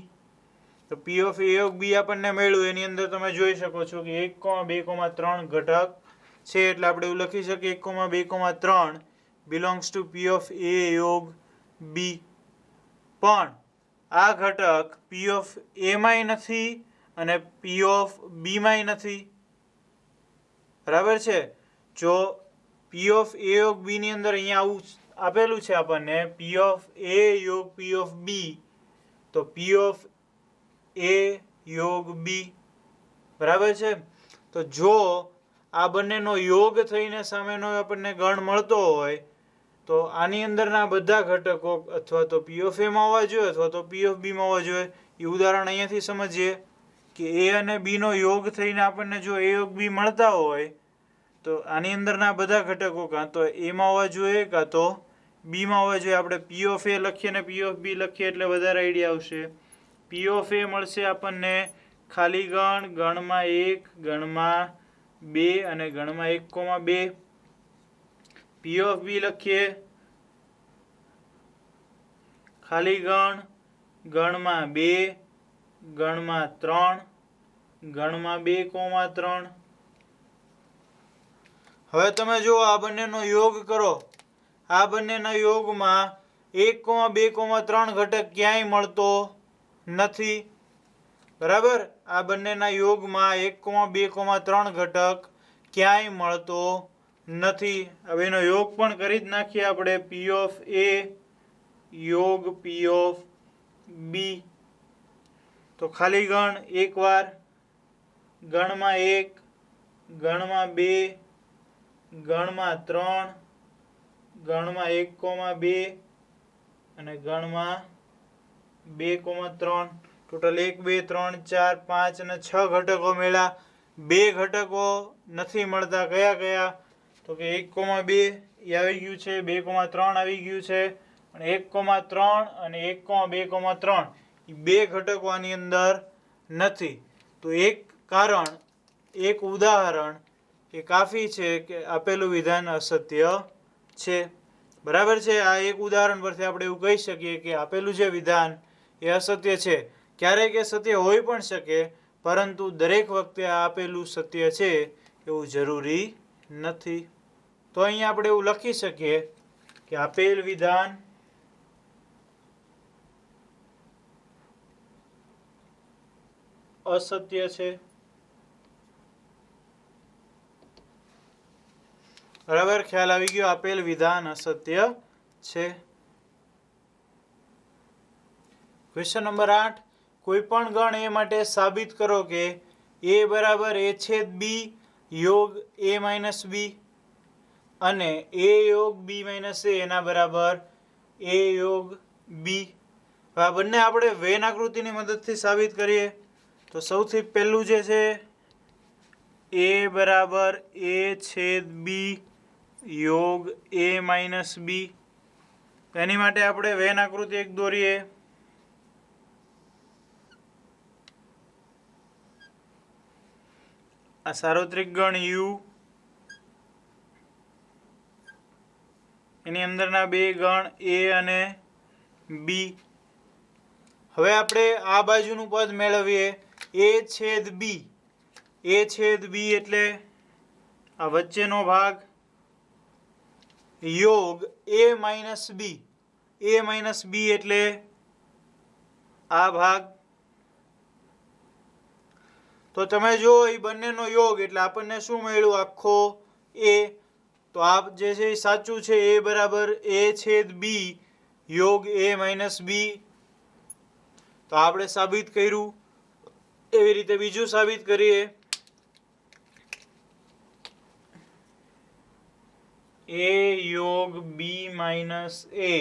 તો પી ઓફ એ યોગ બી આપણને મળ્યું. એની અંદર તમે જોઈ શકો છો કે 1,2,3 ઘટક છે એટલે આપણે એવું લખી શકીએ 1,2,3 બિલોંગ્સ ટુ પી ઓફ એ યોગ બી. પણ આ ઘટક પી ઓફ એ માંય નથી અને પી ઓફ બી માંય નથી. બરાબર છે? જો પી ઓફ એ યોગ બી ની અંદર અહીંયા આવું આપેલું છે આપણને પી ઓફ એ યોગ પી ઓફ બી, તો પી ઓફ એ યોગ બી. બરાબર છે? તો જો આ બંનેનો યોગ થઈને સામેનો આપણને ગણ મળતો હોય તો આની અંદરના બધા ઘટકો અથવા તો પી ઓફ એમાં હોવા જોઈએ અથવા તો પી ઓફ બીમાં હોવા જોઈએ. એ ઉદાહરણ અહીંયાથી સમજીએ કે એ અને બીનો યોગ થઈને આપણને જો એ યોગ બી મળતા હોય તો આની અંદરના બધા ઘટકો કાં તો એમાં હોવા જોઈએ કાં તો બીમાં હોવા જોઈએ. આપણે પી ઓફ એ લખીએ અને પી ઓફ બી લખીએ એટલે વધારે આઈડિયા આવશે. પી ઓફ એ મળશે આપણને ખાલી ગણ, ગણમાં 1, ગણમાં 2 અને ગણમાં 1,2. પી ઓફ બી લખીએ ખાલી ગણ, ગણમાં 2, ગણમાં 3, ગણમાં 2,3. હવે તમે જુઓ આ બંનેનો યોગ કરો. આ બંનેના યોગમાં 1,2,3 ઘટક ક્યાંય મળતો નથી. બરાબર? આ બંનેના યોગમાં 1,2,3 ઘટક ક્યાંય મળતો નથી. હવે એનો યોગ પણ કરી જ નાખીએ આપણે. પી ઓફ એ યોગ પી ઓફ બી. તો ખાલી ગણ એકવાર, ગણમાં 1, ગણમાં 2, ગણમાં 3, ગણમાં 1,2 અને ગણમાં 2,3. ટોટલ 1, 2, 3, 4, 5 અને 6 ઘટકો મળ્યા. 2 ઘટકો નથી મળતા. કયા કયા? તો કે 1,2 એ આવી ગયું છે, 2,3 આવી ગયું છે અને 1,3 અને 1,2,3 એ 2 ઘટકો આની અંદર નથી. તો એક કારણ, એક ઉદાહરણ એ કાફી છે કે આપેલું વિધાન અસત્ય છે. બરાબર છે? આ એક ઉદાહરણ પરથી આપણે એવું કહી શકીએ કે આપેલું જે વિધાન એ અસત્ય છે. ક્યારેક એ સત્ય હોઈ પણ શકે પરંતુ દરેક વખતે આ આપેલું સત્ય છે એવું જરૂરી નથી. તો અહીંયા આપણે એવું લખી શકીએ કે આપેલ વિધાન અસત્ય છે. બરાબર? ખ્યાલ આવી ગયો? આપેલ વિધાન અસત્ય છે. Question number 8. કોઈ પણ ગણ એ માટે સાબિત કરો કે એ બરાબર a છેદ બી યોગ a માઇનસ બી અને a યોગ b માઇનસ a એના બરાબર a યોગ બી. આ બંને આપણે વેન આકૃતિની મદદથી સાબિત કરીએ. તો સૌથી પહેલું જે છે ए बराबर ए छेद बी योग ए माइनस बी। એની માટે આપણે વેન આકૃતિ એક દોરીએ। આ સાર્વત્રિક ગણ યુ, એની અંદરના બે ગણ એ અને બી। હવે આપણે આ બાજુનું પદ મેળવીએ એ છેદ બી। એ છેદ બી એટલે આ વચ્ચેનો ભાગ યોગ એ માઇનસ બી। એ માઇનસ બી એટલે આ ભાગ। તો તમે જો એ બંનેનો યોગ એટલે આપણને શું મળ્યું? આખો એ। તો આ જે છે એ સાચું છે। એ બરાબર એ છેદ બી યોગ એ માઇનસ બી। તો આપણે સાબિત કર્યું। એવી રીતે બીજું સાબિત કરીએ। એ યોગ બી માઇનસ એ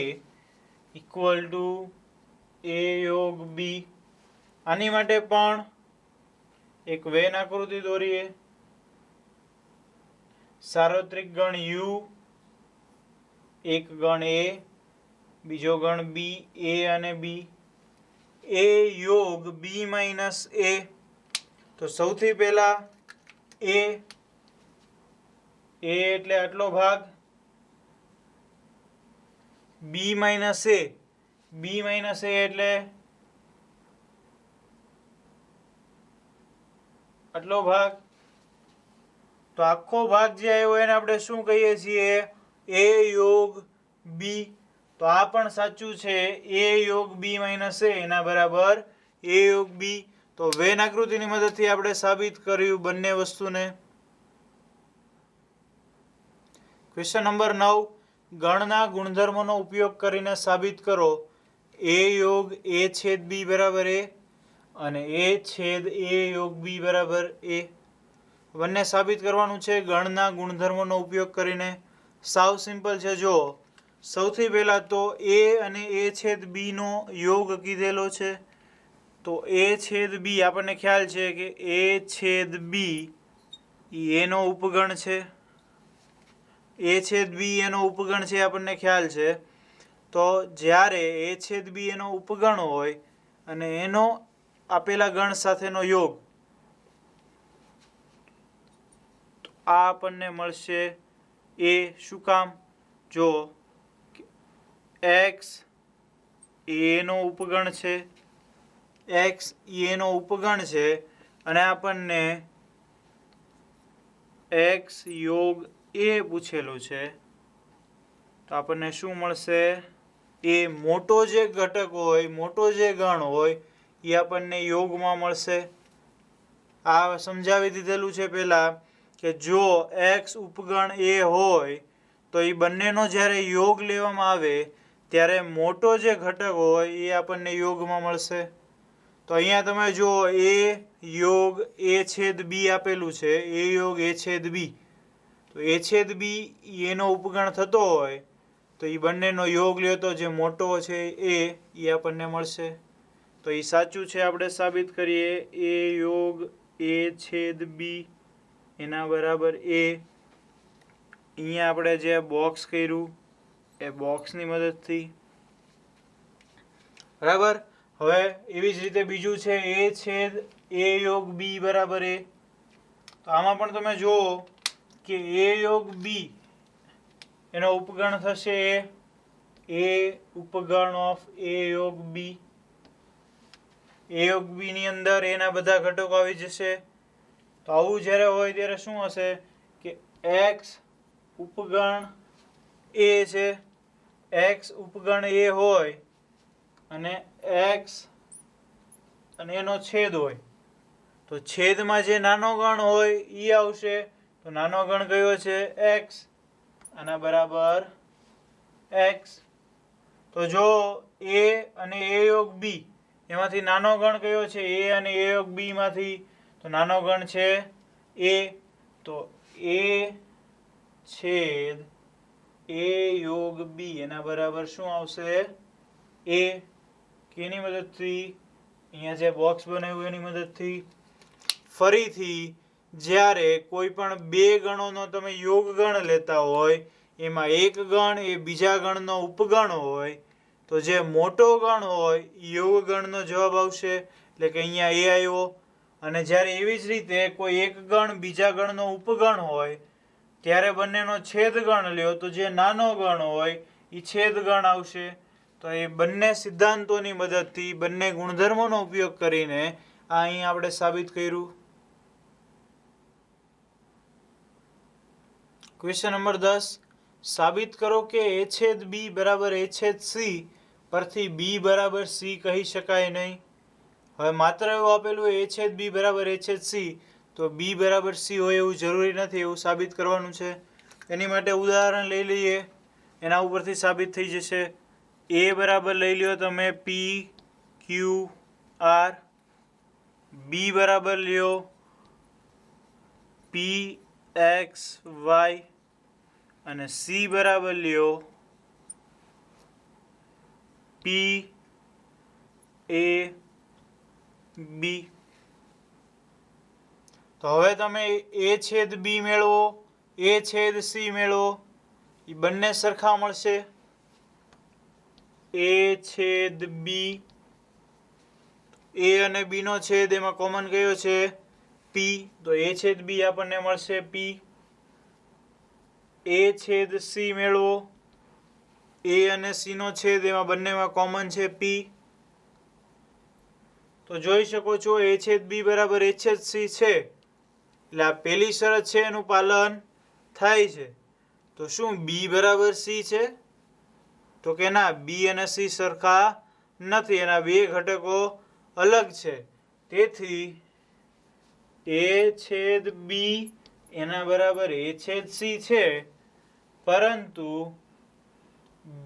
ઇક્વલ ટુ એ યોગ બી। આની માટે પણ એક વેન આકૃતિ દોરીએ। સાર્વત્રિક ગણ યુ, એક ગણ એ, બીજો ગણ બી, એ અને બી। એ યોગ બી માઇનસ એ। તો સૌથી પહેલા એ એટલે આટલો ભાગ, બી માઇનસ એ, બી માઇનસ એ એટલે આટલો ભાગ। તો આખો ભાગ જે આવ્યો એને આપણે શું કહીએ છીએ? એ યોગ બી। તો આ પણ સાચું છે। એ યોગ બી માઇનસ એ એના બરાબર એ યોગ બી। તો વેન આકૃતિની મદદથી આપણે સાબિત કર્યું બંને વસ્તુને। ક્વેશ્ચન નંબર 9, ગણના ગુણધર્મોનો ઉપયોગ કરીને સાબિત કરો એ યોગ એ છેદ બી બરાબર એ અને એ છેદ એ યોગ બી બરાબર એ। બંને સાબિત કરવાનું છે ગણના ગુણધર્મોનો ઉપયોગ કરીને। સાવ સિમ્પલ છે। જો સૌથી પહેલા તો એ અને એ છેદ બી નો યોગ કીધેલો છે। તો એ છેદ બી આપણને ખ્યાલ છે કે એ છેદ બી એનો ઉપગણ છે। એ છેદ બી એનો ઉપગણ છે આપણને ખ્યાલ છે। તો જ્યારે એ છેદ બી એનો ઉપગણ હોય અને એનો આપેલા ગણ સાથેનો યોગ, આ આપણને મળશે એ। શું કામ? જો એક્સ એનો ઉપગણ છે, એક્સ એનો ઉપગણ છે અને આપણને એક્સ યોગ એ પૂછેલું છે। તો આપણને શું મળશે? એ મોટો જે ઘટક હોય, મોટો જે ગણ હોય એ આપણને યોગમાં મળશે। આ સમજાવી દીધેલું છે પહેલા કે જો એક્સ ઉપગણ એ હોય તો એ બંનેનો જ્યારે યોગ લેવામાં આવે ત્યારે મોટો જે ઘટક હોય એ આપણને યોગમાં મળશે। તો અહીંયા તમે જુઓ એ યોગ એ છેદ બી આપેલું છે। એ યોગ એ છેદ બી। તો એ છેદ બી એનો ઉપગણ થતો હોય તો એ બંનેનો યોગ લ્યો તો જે મોટો છે એ આપણને મળશે। તો એ સાચું છે, આપણે સાબિત કરીએ। એ યોગ એ છેદ બી એના બરાબર એ। અહીંયા આપણે જે બોક્સ કર્યું એ બોક્સની મદદથી, બરાબર। હવે એવી જ રીતે બીજું છે એ છેદ એ યોગ બી બરાબર એ। તો આમાં પણ તમે જુઓ કે એ યોગ બી એનો ઉપગણ થશે એ ઉપગણ ઓફ એ યોગ બી। એ યોગ બી ની અંદર એના બધા ઘટકો આવી જશે। તો આવું જ્યારે હોય ત્યારે શું હશે કે એક્સ ઉપગણ એ છે, એક્સ ઉપગણ એ હોય અને એક્સ અને એનો છેદ હોય તો છેદમાં જે નાનો ગણ હોય એ આવશે। તો નાનો ગણ કયો છે? એક્સ। આના બરાબર એક્સ। તો જો એ અને એ યોગ બી એમાંથી નાનો ગણ કયો છે? એ અને એ યોગ બી માંથી તો નાનો ગણ છે એ। તો એ છેદ એ યોગ બી એના બરાબર શું આવશે? એ। કેની મદદથી? અહીંયા જે બોક્સ બનાવ્યું એની મદદથી। ફરીથી જ્યારે કોઈ પણ બે ગણોનો તમે યોગ ગણ લેતા હોય એમાં એક ગણ એ બીજા ગણનો ઉપગણ હોય તો જે મોટો ગણ હોય એ યોગ ગણનો જવાબ આવશે, એટલે કે અહીંયા એ આવ્યો. અને જ્યારે એવી જ રીતે કોઈ એક ગણ બીજા ગણનો ઉપગણ હોય ત્યારે બંનેનો છેદ ગણ લ્યો તો જે નાનો ગણ હોય એ છેદ ગણ આવશે. તો એ બંને સિદ્ધાંતોની મદદથી બંને ગુણધર્મોનો ઉપયોગ કરીને આ અહીં આપણે સાબિત કર્યું. ક્વેશ્ચન નંબર 10, સાબિત કરો કે a છેદ b બરાબર a છેદ c પરથી b બરાબર c કહી શકાય નહીં. હવે માત્ર એવું આપેલું a છેદ b બરાબર a છેદ c તો b બરાબર c હોય એવું જરૂરી નથી, એવું સાબિત કરવાનું છે. એની માટે ઉદાહરણ લઈ લઈએ, એના ઉપરથી સાબિત થઈ જશે. a બરાબર લઈ લ્યો તમે p q r, b બરાબર લ્યો p x y અને c બરાબર લ્યો p a b. તો હવે તમે a છેદ b મેળવો, a છેદ c મેળવો, એ બંને સરખા મળશે. a છેદ b, a અને b નો છેદ એમાં કોમન કયો છે p, તો a છેદ b આપણને મળશે p. a છેદ c મેળવો, a અને c નો છેદ એમાં બંનેમાં કોમન છે p. તો જોઈ શકો છો a છેદ b બરાબર a છેદ c છે, એટલે આ પહેલી શરત છે એનું પાલન થાય છે. તો શું b બરાબર c છે? તો કે ના, b અને c સરખા નથી, એના બે ઘટકો અલગ છે. તેથી a છેદ b એના બરાબર a છેદ c છે, પરંતુ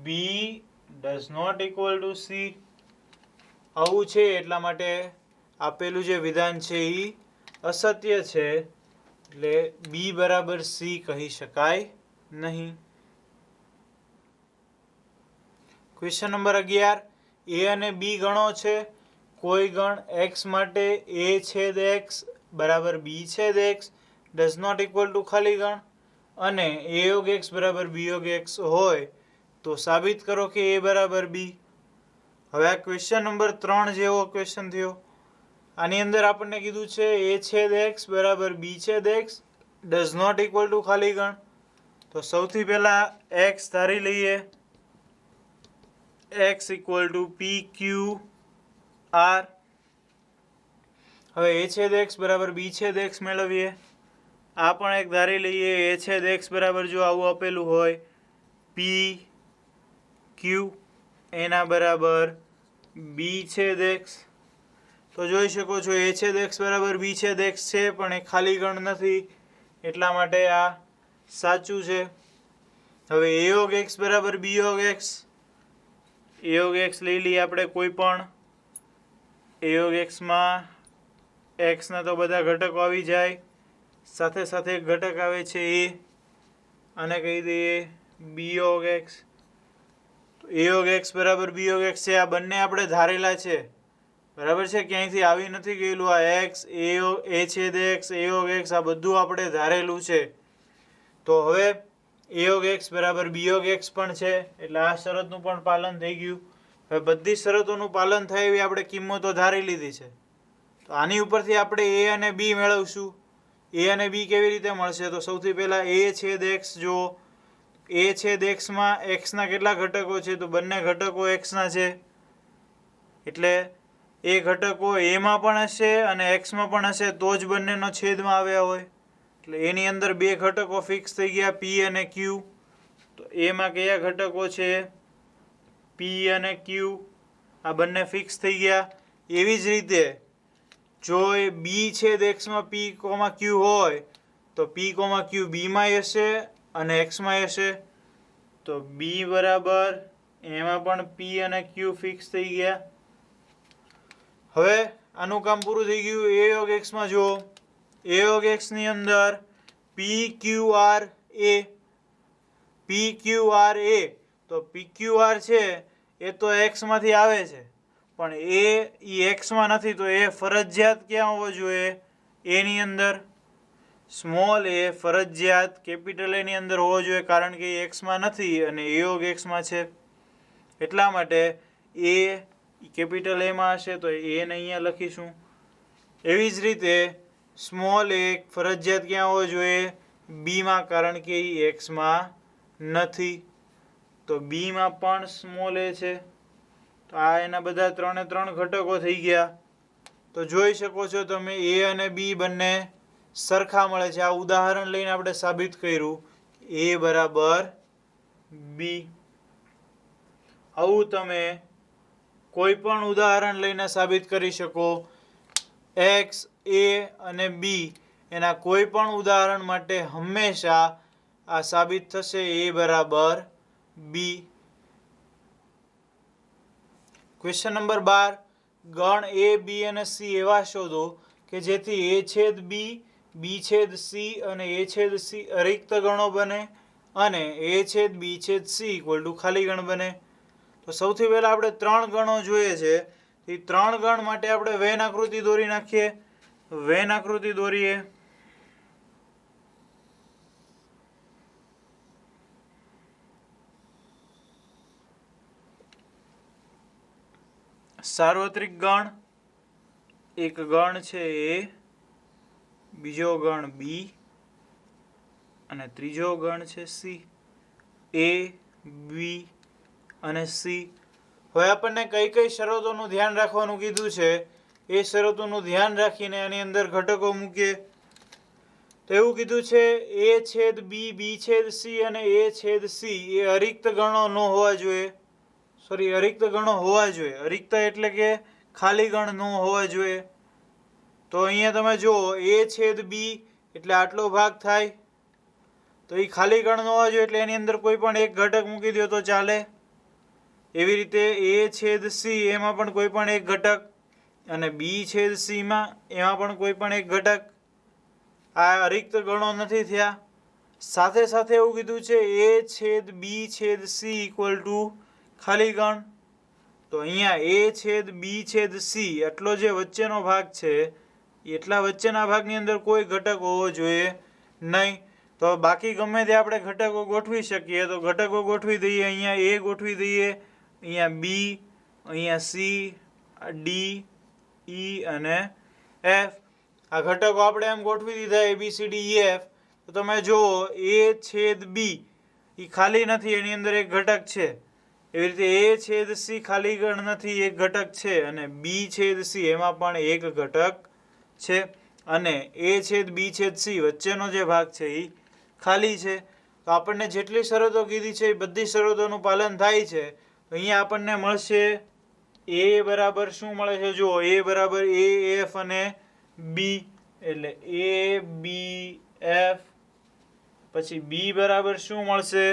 b does not equal to c. આવું છે એટલા માટે આપેલું જે વિધાન છે એ અસત્ય છે, એટલે b બરાબર c કહી શકાય નહીં. ક્વેશ્ચન નંબર 11, a અને b ગણો છે. કોઈ ગણ x માટે a છેદ x બરાબર b છેદ x does not equal to ખાલી ગણ અને a યોગ x બરાબર b યોગ x હોય તો સાબિત કરો કે a બરાબર b. હવે આ ક્વેશ્ચન નંબર 3 જેવો ક્વેશ્ચન થયો. આની અંદર આપણને કીધું છે a છેદ x બરાબર b છેદ x does not equal to ખાલી ગણ. તો સૌથી પહેલા x ધારી લઈએ, x equal to p q r. હવે a છેદ x બરાબર b છેદ x મેળવીએ. આ પણ એક ધારી લઈએ, a છેદ x બરાબર જો આવું આપેલું હોય p q એના બરાબર b છેદ x. તો જોઈ શકો છો a છેદ x બરાબર b છેદ x છે, પણ એ ખાલી ગણ નથી, એટલા માટે આ સાચું છે. હવે a યોગ x બરાબર b યોગ x, a યોગ x લઈ લઈએ આપણે કોઈ પણ. a યોગ x માં x ના તો બધા ઘટકો આવી જાય, સાથે સાથે એક ઘટક આવે છે a, અને કહી દઈએ b યોગ x. તો a યોગ x બરાબર b યોગ x છે, આ બંને આપણે ધારેલા છે, બરાબર છે, ક્યાંયથી આવી નથી ગયેલું. આ x a છેદ x a યોગ x આ બધું આપણે ધારેલું છે. તો હવે a યોગ x બરાબર b યોગ x પણ છે, એટલે આ શરતનું પણ પાલન થઈ ગયું. હવે બધી શરતોનું પાલન થાય એવી આપણે કિંમતો ધારી લીધી છે. તો આની ઉપરથી આપણે a અને b મેળવશું. a અને b કેવી રીતે મળશે? તો સૌથી પહેલા a છેદ x, જો a છેદ x માં x ના કેટલા ઘટકો છે? તો બંને ઘટકો x ના છે, એટલે એ ઘટકો a માં પણ હશે અને x માં પણ હશે, તો જ બંનેનો છેદમાં આવ્યા હોય. એટલે એની અંદર બે ઘટકો ફિક્સ થઈ ગયા, p અને q. તો a માં કયા ઘટકો છે? p અને q, આ બંને ફિક્સ થઈ ગયા. એવી જ રીતે જો એ b છેદ x માં p, q હોય તો p, q b માં હશે અને x માં હશે. તો b બરાબર એમાં પણ p અને q ફિક્સ થઈ ગયા. હવે આનું કામ પૂરું થઈ ગયું. a યોગ x માં જો a યોગ x ની અંદર p q r a, p q r a, તો p q r છે એ તો x માંથી આવે છે, પણ એ x માં નથી, તો એ ફરજિયાત ક્યાં હોવો જોઈએ? a ની અંદર. સ્મોલ એ ફરજિયાત કેપિટલ એની અંદર હોવો જોઈએ, કારણ કે એ એક્સમાં નથી અને એ યોગ એક્સમાં છે. એટલા માટે એ કેપિટલ એમાં હશે તો એને અહીંયા લખીશું. એવી જ રીતે સ્મોલ એ ફરજિયાત ક્યાં હોવો જોઈએ? બીમાં, કારણ કે એ એક્સમાં નથી. તો બીમાં પણ સ્મોલ એ છે. તો આ એના બધા 3 એ 3 ઘટકો થઈ ગયા. તો જોઈ શકો છો તમે એ અને બી બંને સરખા મળે છે. આ ઉદાહરણ લઈને આપણે સાબિત કર્યું એ બરાબર બી. આવું તમે કોઈ પણ ઉદાહરણ લઈને સાબિત કરી શકો. એક્સ, એ અને બી એના કોઈ પણ ઉદાહરણ માટે હંમેશા આ સાબિત થશે એ બરાબર બી. Question number 12. ગણ એ, બી અને સી એવા શોધો કે જેથી એ છેદ બી, બી છેદ સી અને એ છેદ સી અરિક્ત ગણો બને અને એ છેદ બી છેદ સી ઇક્વલ ટુ ખાલી ગણ બને. તો સૌથી પહેલા આપણે 3 ગણો જોઈએ છે. એ 3 ગણ માટે આપણે વેન આકૃતિ દોરી નાખીએ. વેન આકૃતિ દોરીએ. સાર્વત્રિક ગણ, એક ગણ છે એ, બીજો ગણ બી અને ત્રીજો ગણ છે સી. એ, બી અને સી. હવે આપણને કઈ કઈ શરતોનું ધ્યાન રાખવાનું કીધું છે એ શરતોનું ધ્યાન રાખીને આની અંદર ઘટકો મૂકીએ. તો એવું કીધું છે એ છેદ બી, બી છેદ સી અને એ છેદ સી એ અરિક્ત ગણો ન હોવા જોઈએ. અરિક્ત ગણો હોવા જોઈએ. અરિક્ત એટલે કે ખાલી ગણ ન હોવા જોઈએ. તો અહીંયા તમે જુઓ એ છેદ બી એટલે આટલો ભાગ થાય. તો એ ખાલી ગણ ન હોવા જોઈએ એટલે એની અંદર કોઈ પણ એક ઘટક મૂકી દો તો ચાલે. એવી રીતે એ છેદ સી એમાં પણ કોઈ પણ એક ઘટક અને બી છેદ સીમાં એમાં પણ કોઈ પણ એક ઘટક. આ અરિક્ત ગણો નથી થયા. સાથે સાથે એવું કીધું છે એ છેદ બી છેદ સી ઇક્વલ ટુ ખાલી ગણ. તો અહીંયા એ છેદ બી છેદ સી એટલો જે વચ્ચેનો ભાગ છે એટલા વચ્ચેના ભાગની અંદર કોઈ ઘટક હોવો જોઈએ નહીં. તો બાકી ગમે તે આપણે ઘટકો ગોઠવી શકીએ. તો ઘટકો ગોઠવી દઈએ. અહીંયા એ ગોઠવી દઈએ, અહીંયા બી, અહીંયા સી, ડી, ઈ અને એફ. આ ઘટકો આપણે એમ ગોઠવી દીધા A B C D E F. તો તમે જુઓ એ છેદ બી એ ખાલી નથી, એની અંદર એક ઘટક છે. એવી રીતે એ છેદ સી ખાલી ગણ નથી, એક ઘટક છે. અને બી છેદ સી એમાં પણ એક ઘટક છે. અને એ છેદ બી છેદ સી વચ્ચેનો જે ભાગ છે એ ખાલી છે. તો આપણને જેટલી શરતો કીધી છે એ બધી શરતોનું પાલન થાય છે. અહીંયા આપણને મળશે એ બરાબર શું મળે છે? જુઓ એ બરાબર એ એફ અને બી એટલે એ બી એફ. પછી બી બરાબર શું મળશે?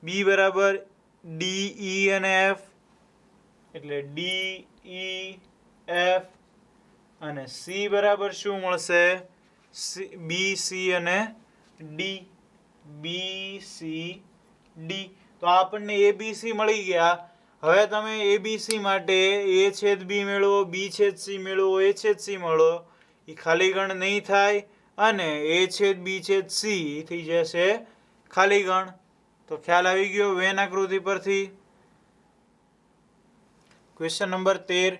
બી બરાબર ડી ઈ અને એફ એટલે ડી ઈ એફ. અને સી બરાબર શું મળશે? બી સી અને ડી. B C D. તો આપણને એબીસી મળી ગયા. હવે તમે એબીસી માટે એ છેદ બી મેળવો, બી છેદ સી મેળવો, એ છેદ સી મળો. એ ખાલી ગણ નહીં થાય અને એ છેદ બી છેદ સી થઈ જશે ખાલી ગણ. તો ખ્યાલ આવી ગયો વેન આકૃતિ પરથી. Question number 13.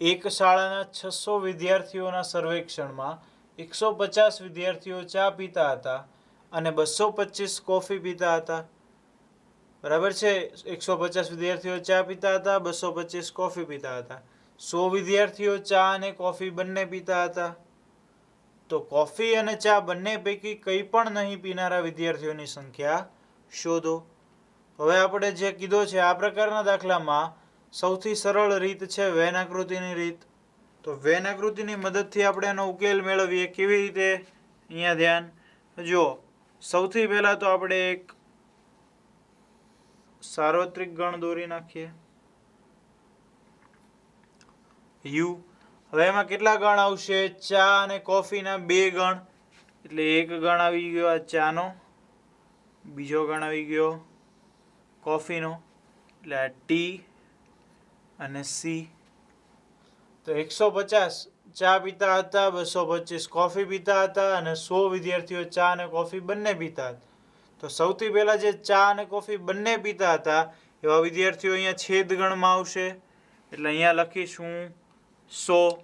એક શાળાના 600 વિદ્યાર્થીઓના સર્વેક્ષણમાં 150 વિદ્યાર્થીઓ ચા પીતા હતા અને 225 કોફી પીતા હતા. બરાબર છે? 150 વિદ્યાર્થીઓ ચા પીતા હતા, 225 કોફી પીતા હતા. 100 વિદ્યાર્થીઓ ચા અને કોફી બંને પીતા હતા. તો કોફી અને ચા બંને પૈકી કંઈ પણ નહીં પીનારા વિદ્યાર્થીઓની સંખ્યા શોધો. હવે આપણે જે કીધો છે આ પ્રકારના દાખલામાં સૌથી સરળ રીત છે વેન આકૃતિની રીત. તો વેન આકૃતિની મદદથી આપણે એનો ઉકેલ મેળવીએ. કેવી રીતે? અહીંયા ધ્યાન જુઓ. સૌથી પહેલા તો આપણે એક સાર્વત્રિક ગણ દોરી નાખીએ યુ. હવે એમાં કેટલા ગણ આવશે? ચા અને કોફીના 2 ગણ એટલે એક ગણ આવી ગયો આ ચાનો, બીજો ગણ આવી ગયો કોફીનો એટલે આ ટી અને સી. તો 150 ચા પીતા હતા, 225 કોફી પીતા હતા અને 100 વિદ્યાર્થીઓ ચા અને કોફી બંને પીતા હતા. તો સૌથી પહેલા જે ચા અને કોફી બંને પીતા હતા એવા વિદ્યાર્થીઓ અહીંયા છેદગણમાં આવશે. એટલે અહીંયા લખીશું 100.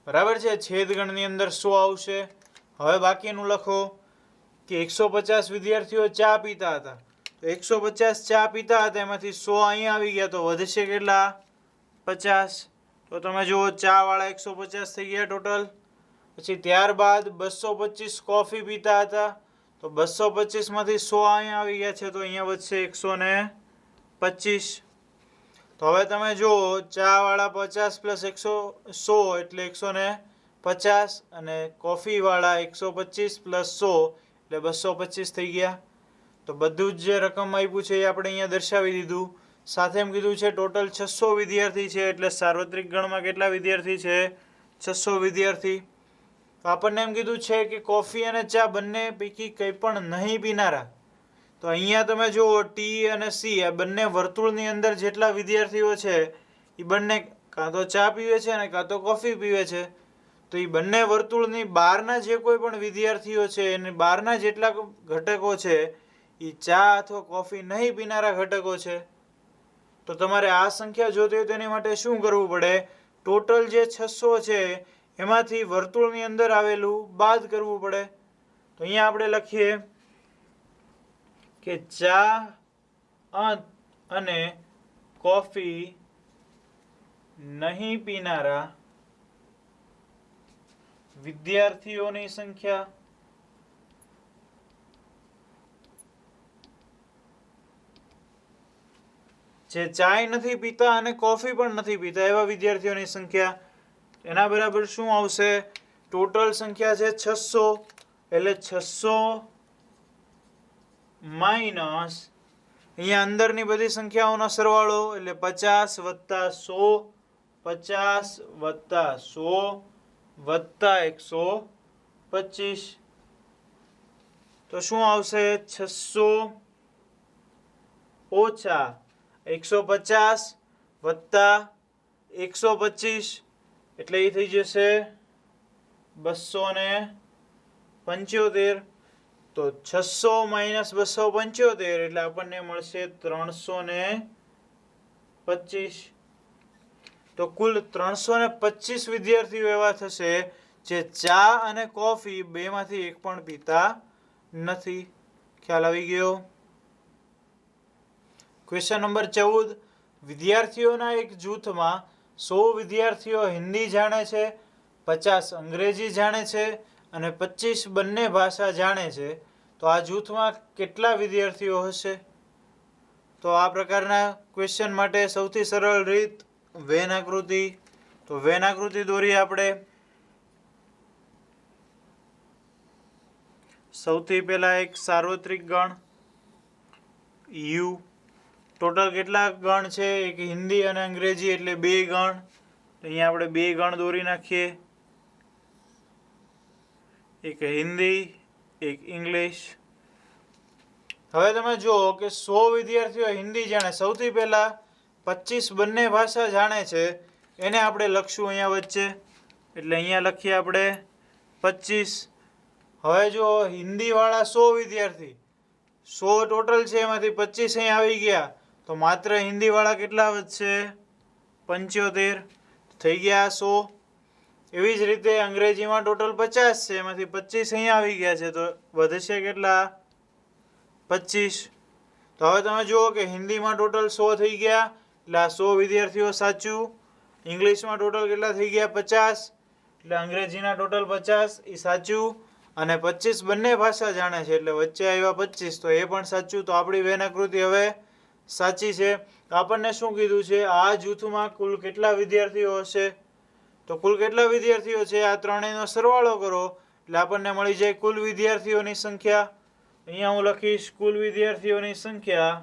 બરાબર છે, છેદગણની અંદર 100 આવશે. હવે બાકીનું લખો કે 150 વિદ્યાર્થીઓ ચા પીતા હતા. તો 150 ચા પીતા હતા એમાંથી 100 અહીંયા આવી ગયા, તો વધશે કેટલા? 50. તો તમે જુઓ ચા વાળા 150 થઈ ગયા ટોટલ. પછી ત્યારબાદ 225 કોફી પીતા હતા, તો 225 માંથી 100 અહીંયા આવી ગયા છે, તો અહીંયા વધશે 125. તો હવે તમે જુઓ ચા વાળા 50 પ્લસ 100 એટલે 150 અને કોફી વાળા 125 પ્લસ 100 એટલે 225 થઈ ગયા. તો બધું જ જે રકમ આપ્યું છે એ આપણે અહીંયા દર્શાવી દીધું. સાથે એમ કીધું છે ટોટલ 600 વિદ્યાર્થી છે, એટલે સાર્વત્રિક ગણમાં કેટલા વિદ્યાર્થી છે? 600 વિદ્યાર્થી. તો આપણને એમ કીધું છે કે કોફી અને ચા બંને પૈકી કંઈ પણ નહીં પીનારા. તો અહીંયા તમે જુઓ ટી અને સી આ બંને વર્તુળની અંદર જેટલા વિદ્યાર્થીઓ છે એ બંને કાં તો ચા પીવે છે અને કાં તો કોફી પીવે છે. તો એ બંને વર્તુળની બહારના જે કોઈ પણ વિદ્યાર્થીઓ છે એને બહારના જેટલા ઘટકો છે એ ચા અથવા કોફી નહીં પીનારા ઘટકો છે. તો તમારે આ સંખ્યા જોતી હોય તેની માટે શું કરવું પડે? ટોટલ જે 600 છે એમાંથી વર્તુળની અંદર આવેલું બાદ કરવું પડે. તો અહીંયા આપણે લખીએ કે ચા અને કોફી નહીં પીનારા વિદ્યાર્થીઓની સંખ્યા જે ચાય નથી પીતા અને કોફી પણ નથી પીતા એવા વિદ્યાર્થીઓની સંખ્યા એના બરાબર શું આવશે? ટોટલ સંખ્યા છે 600 એટલે 600 માઇનસ અહીંયા અંદરની બધી સંખ્યાઓનો સરવાળો એટલે 50 વત્તા 100, 50 વત્તા 100 વત્તા 125. તો શું આવશે? 600 ઓછા 150 વત્તા 125 એટલે એ થઈ જશે 275. તો 600 માઇનસ 275 એટલે આપણને મળશે 325. તો કુલ 325 વિદ્યાર્થીઓ એવા થશે જે ચા અને કોફી બેમાંથી એક પણ પીતા નથી. ખ્યાલ આવી ગયો? Question number 14. વિદ્યાર્થીઓના એક જૂથમાં 100 વિદ્યાર્થીઓ હિન્દી જાણે છે, 50 અંગ્રેજી જાણે છે અને 25 બંને ભાષા જાણે છે. તો આ જૂથમાં કેટલા વિદ્યાર્થીઓ હશે? તો આ પ્રકારના ક્વેશ્ચન માટે સૌથી સરળ રીત વેન આકૃતિ. તો વેન આકૃતિ દોરીએ આપણે. સૌથી પહેલા એક સાર્વત્રિક ગણ યુ. ટોટલ કેટલા ગણ છે? એક હિન્દી અને અંગ્રેજી એટલે 2 ગણ. તો અહીંયા આપણે 2 ગણ દોરી નાખીએ. એક હિન્દી, એક ઇંગ્લિશ. હવે તમે જુઓ કે 100 વિદ્યાર્થીઓ હિન્દી જાણે. સૌથી પહેલા 25 બંને ભાષા જાણે છે એને આપણે લખશું અહીંયા વચ્ચે. એટલે અહીંયા લખીએ આપણે 25. હવે જો હિન્દીવાળા 100 વિદ્યાર્થી 100 ટોટલ છે એમાંથી 25 અહીં આવી ગયા, તો માત્ર હિન્દીવાળા કેટલા વધશે? 75. થઈ ગયા 100. એવી જ રીતે અંગ્રેજીમાં ટોટલ 50 છે એમાંથી 25 અહીં આવી ગયા છે, તો વધશે કેટલા? 25. તો હવે તમે જુઓ કે હિન્દીમાં ટોટલ 100 થઈ ગયા એટલે આ 100 વિદ્યાર્થીઓ સાચું. ઇંગ્લિશમાં ટોટલ કેટલા થઈ ગયા? 50 એટલે અંગ્રેજીના ટોટલ 50 એ સાચું. અને 25 બંને ભાષા જાણે છે એટલે વચ્ચે આવ્યા 25, તો એ પણ સાચું. તો આપણી વેન આકૃતિ હવે સાચી છે. આપણને શું કીધું છે? આ જૂથમાં કુલ કેટલા વિદ્યાર્થીઓ હશે? તો કુલ કેટલા વિદ્યાર્થીઓ છે આ ત્રણેયનો સરવાળો કરો એટલે આપણને મળી જાય કુલ વિદ્યાર્થીઓની સંખ્યા. અહીંયા હું લખીશ કુલ વિદ્યાર્થીઓની સંખ્યા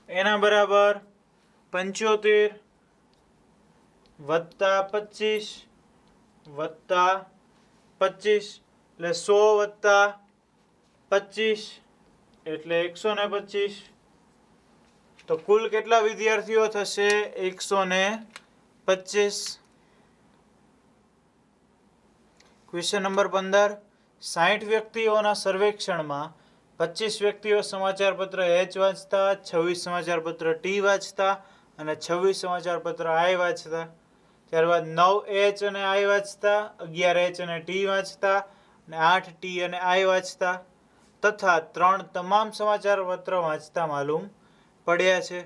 એના બરાબર 75 વત્તા 25 વત્તા 25 એટલે 100 વત્તા 25 એટલે 125. તો કુલ કેટલા વિદ્યાર્થીઓ થશે? 125. Question number 15. 60 વ્યક્તિઓના સર્વેક્ષણમાં 25 વ્યક્તિઓ સમાચારપત્ર H વાંચતા, 26 સમાચારપત્ર T વાંચતા અને 26 સમાચારપત્ર I વાંચતા. ત્યારબાદ 9 H અને I વાંચતા, 11 H અને T વાંચતા અને 8 T અને I વાંચતા તથા 3 તમામ સમાચારપત્ર વાંચતા માલુમ પડ્યા છે.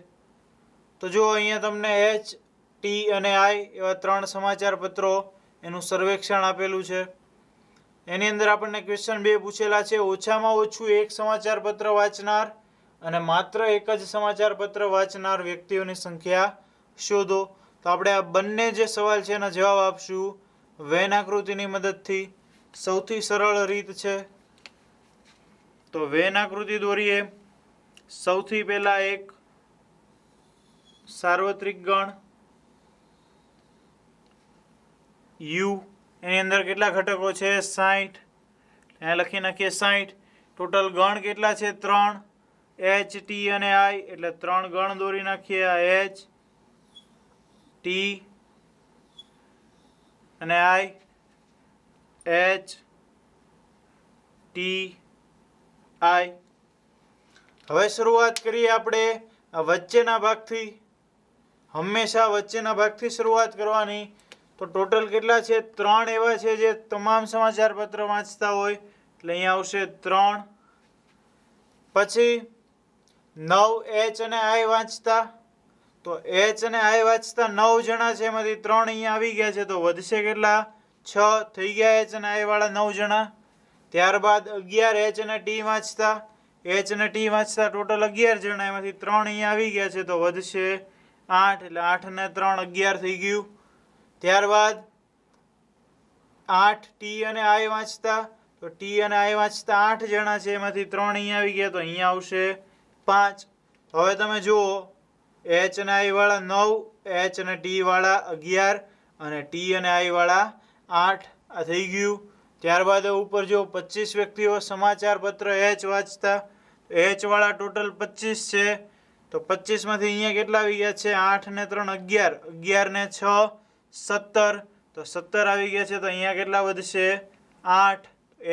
તો જો અહીંયા તમને H, T અને I એવા 3 સમાચારપત્રો એનું સર્વેક્ષણ આપેલું છે. એની અંદર આપણને ક્વેશ્ચન 2 પૂછેલા છે. ઓછામાં ઓછું એક સમાચારપત્ર વાંચનાર અને માત્ર એક જ સમાચારપત્ર વાંચનાર વ્યક્તિઓની સંખ્યા શોધો. તો આપણે આ બંને જે સવાલ છે એના જવાબ આપશું વેન આકૃતિની મદદથી. સૌથી સરળ રીત છે. તો વેન આકૃતિ દોરીએ. સૌથી પહેલા એક સાર્વત્રિક ગણ U, એની અંદર કેટલા ઘટકો છે? 60. અહીંયા લખી નાખીએ 60. ટોટલ ગણ કેટલા છે? 3. H, T અને I એટલે 3 ગણ દોરી નાખીએ. આ H, T અને I. H, T, I. હવે શરૂઆત કરીએ આપણે વચ્ચેના ભાગથી. હંમેશા વચ્ચેના ભાગથી શરૂઆત કરવાની. તો ટોટલ કેટલા છે? 3 એવા છે જે તમામ સમાચારપત્ર વાંચતા હોય એટલે અહીંયા આવશે 3. પછી 9 H અને I વાંચતા. તો H અને I વાંચતા 9 જણા છે, એમાંથી 3 અહીંયા આવી ગયા છે તો વધશે કેટલા? 6 થઈ ગયા H અને I વાળા 9 જણા. ત્યારબાદ 11 H અને T વાંચતા. H અને T વાંચતા ટોટલ 11 જણા, એમાંથી 3 અહીંયા આવી ગયા છે તો વધશે 8 એટલે 8 ને 3 11 થઈ ગયું. ત્યારબાદ 8 T અને I વાંચતા. તો T અને I વાંચતા 8 જણા છે, એમાંથી 3 અહીંયા આવી ગયા તો અહીંયા આવશે 5. હવે તમે જુઓ H અને I વાળા 9, H અને T વાળા 11 અને T અને I વાળા 8. આ થઈ ગયું. ત્યારબાદ ઉપર જો 25 વ્યક્તિઓ સમાચારપત્ર H વાંચતા. H વાળા ટોટલ 25 છે તો 25 માંથી અહીંયા કેટલા આવી ગયા છે? 8 ને 3 11, 11 ને 6 17 તો 17 આવી ગયા છે તો અહીંયા કેટલા વધશે? 8.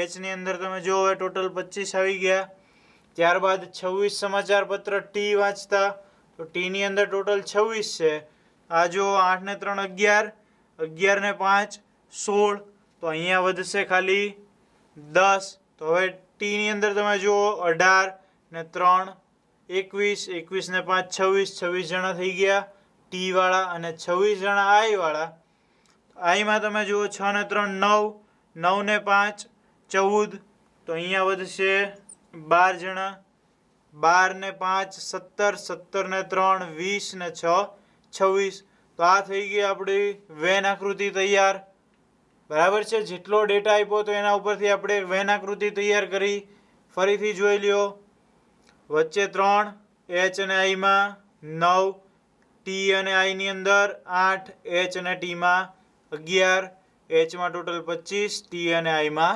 H ની અંદર તમે જો હવે ટોટલ 25 આવી ગયા. ત્યારબાદ 26 સમાચારપત્ર T વાંચતા. તો T ની અંદર ટોટલ 26 છે. આ જો 8 ને 3 11, 11 ને 5 16 તો અહીંયા વધશે ખાલી 10. તો હવે T ની અંદર તમે જુઓ 18 ને 3 21, 21 ને 5 26, 26 જણા થઈ ગયા T વાળા અને 26 જણા I વાળા. I માં તમે જુઓ 6 ને 3 9, 9 ને 5 14 તો અહીંયા વધશે 12 જણા. 12 ને 5 17, 17 ને 3 20 ને 6 26. તો આ થઈ ગઈ આપણી વેન આકૃતિ તૈયાર. બરાબર છે. જેટલો ડેટા આપ્યો તો એના ઉપરથી આપણે વેન આકૃતિ તૈયાર કરી. ફરીથી જોઈ લ્યો. વચ્ચે 3 H અને I માં 9, T અને I ની અંદર 8, H અને T માં 11, H માં ટોટલ 25, T અને I માં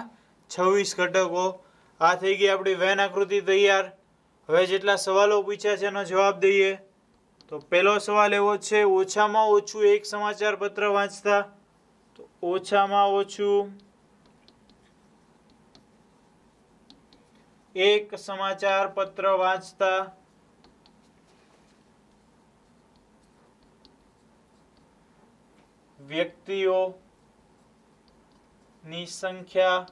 26 ઘટકો. આ થઈ ગઈ આપણી વેન આકૃતિ તૈયાર. હવે જેટલા સવાલો પૂછ્યા છે એનો જવાબ દઈએ. તો પહેલો સવાલ એવો છે ઓછામાં ઓછું એક સમાચારપત્ર વાંચતા. તો ઓછામાં ઓછું એક સમાચારપત્ર વાંચતા વ્યક્તિઓની સંખ્યા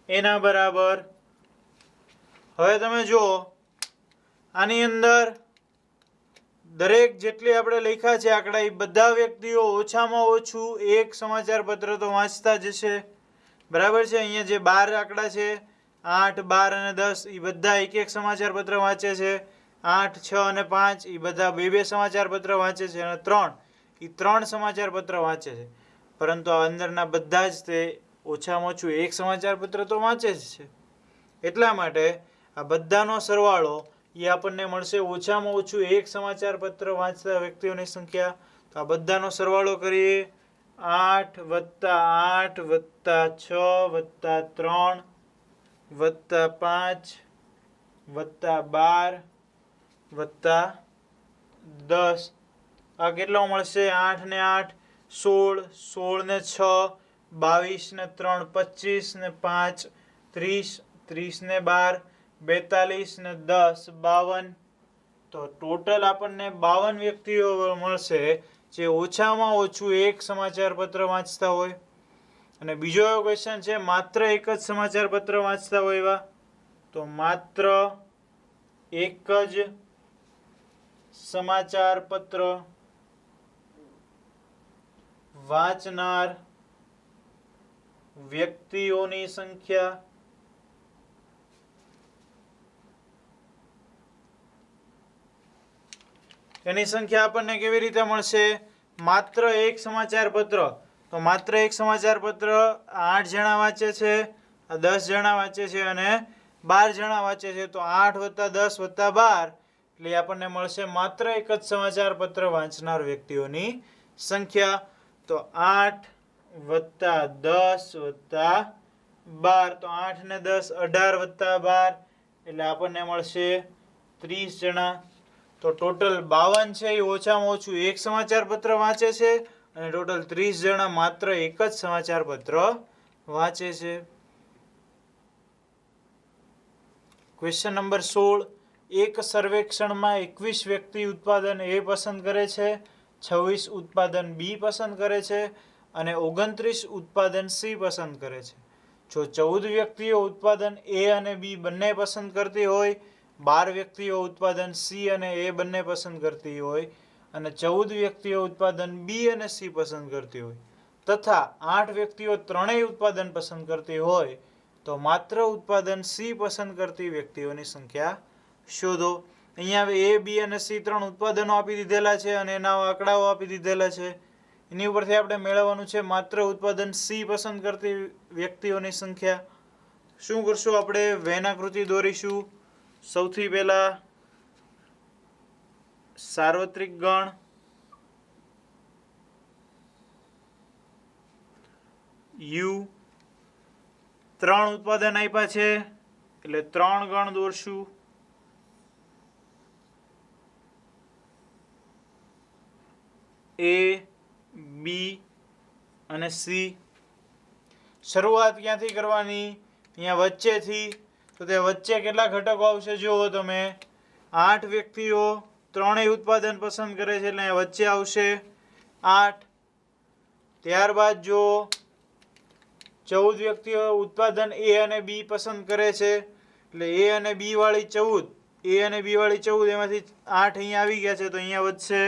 એના બરાબર. હવે તમે જુઓ આની અંદર દરેક જેટલી આપણે લખ્યા છે આંકડા એ બધા વ્યક્તિઓ ઓછામાં ઓછું એક સમાચારપત્ર તો વાંચતા જ છે. બરાબર છે. અહીંયા જે 12 આંકડા છે 8, 12 અને 10 એ બધા એક એક સમાચારપત્ર વાંચે છે. 8, 6 અને 5 એ બધા બે બે સમાચારપત્ર વાંચે છે અને 3 એ 3 સમાચારપત્ર વાંચે છે. પરંતુ આ અંદરના બધા જ તે ઓછામાં ઓછું એક સમાચારપત્ર તો વાંચે જ છે. એટલા માટે આ બધાનો સરવાળો એ આપણને મળશે ઓછામાં ઓછું એક સમાચારપત્ર વાંચતા વ્યક્તિઓની સંખ્યા. તો આ બધાનો સરવાળો કરીએ. 8 + 8 + 6 + 3 વત્તા 5 વત્તા 12 વત્તા 10 આ કેટલો મળશે? 8 ને 8 16, 16 ને 6 22 ને 3 25 ને 5 30, 30 ને 12 42 ને 10 52. તો ટોટલ આપણને 52 વ્યક્તિઓ મળશે જે ઓછામાં ઓછું એક સમાચાર પત્ર વાંચતા હોય. અને બીજો એવો ક્વેશ્ચન છે માત્ર એક જ સમાચાર પત્ર વાંચતા હોય એવા, તો માત્ર એક જ સમાચાર પત્ર વાંચનાર વ્યક્તિઓની સંખ્યા એની સંખ્યા આપણને કેવી રીતે મળશે? માત્ર એક સમાચાર પત્ર, તો માત્ર એક સમાચાર પત્ર 8 જણા વાંચે છે, 10 જણા વાંચે છે અને 12 જણા વાંચે છે. તો 8 + 10 + 12 એટલે આપણને મળશે માત્ર એક જ સમાચાર પત્ર વાંચનાર વ્યક્તિઓની સંખ્યા. તો 8 + 10 + 12, તો 8 ને 10 18 + 12 એટલે આપણને મળશે 30 જણા. તો ટોટલ 52 છે એ ઓછામાં ઓછું એક સમાચાર પત્ર વાંચે છે અને ટોટલ 30 જણા માત્ર એક જ સમાચાર પત્ર વાંચે છે. Question number 16. એક સર્વેક્ષણમાં 21 વ્યક્તિ ઉત્પાદન A પસંદ કરે છે, 26 ઉત્પાદન B પસંદ કરે છે અને 29 ઉત્પાદન C પસંદ કરે છે. જો 14 વ્યક્તિઓ ઉત્પાદન A અને B બંને પસંદ કરતી હોય, 12 વ્યક્તિઓ ઉત્પાદન C અને A બંને પસંદ કરતી હોય અને 14 વ્યક્તિઓ ઉત્પાદન B અને C પસંદ કરતી હોય તથા 8 વ્યક્તિઓ ત્રણેય ઉત્પાદન પસંદ કરતી હોય, તો માત્ર ઉત્પાદન C પસંદ કરતી વ્યક્તિઓની સંખ્યા શોધો. અહીંયા A, B અને C ત્રણ ઉત્પાદનો આપી દીધેલા છે અને એના આંકડાઓ આપી દીધેલા છે. એની ઉપરથી આપણે મેળવવાનું છે માત્ર ઉત્પાદન C પસંદ કરતી વ્યક્તિઓની સંખ્યા. શું કરશું? આપણે વેન આકૃતિ દોરીશું. સૌથી પહેલા સાર્વત્રિક ગણ, U, 3 ઉત્પાદન આપ્યા છે એટલે 3 ગણ દોરશું. A, B અને C. શરૂઆત ક્યાંથી કરવાની? અહીંયા વચ્ચેથી. તો તે વચ્ચે કેટલા ઘટકો આવશે જુઓ તમે. 8 વ્યક્તિઓ ત્રણેય ઉત્પાદન પસંદ કરે છે એટલે વચ્ચે આવશે 8. ત્યારબાદ જો 14 વ્યક્તિઓ ઉત્પાદન A અને B પસંદ કરે છે એટલે A અને B વાળી 14, A અને B વાળી 14 એમાંથી 8 અહીંયા આવી ગયા છે તો અહીંયા વધશે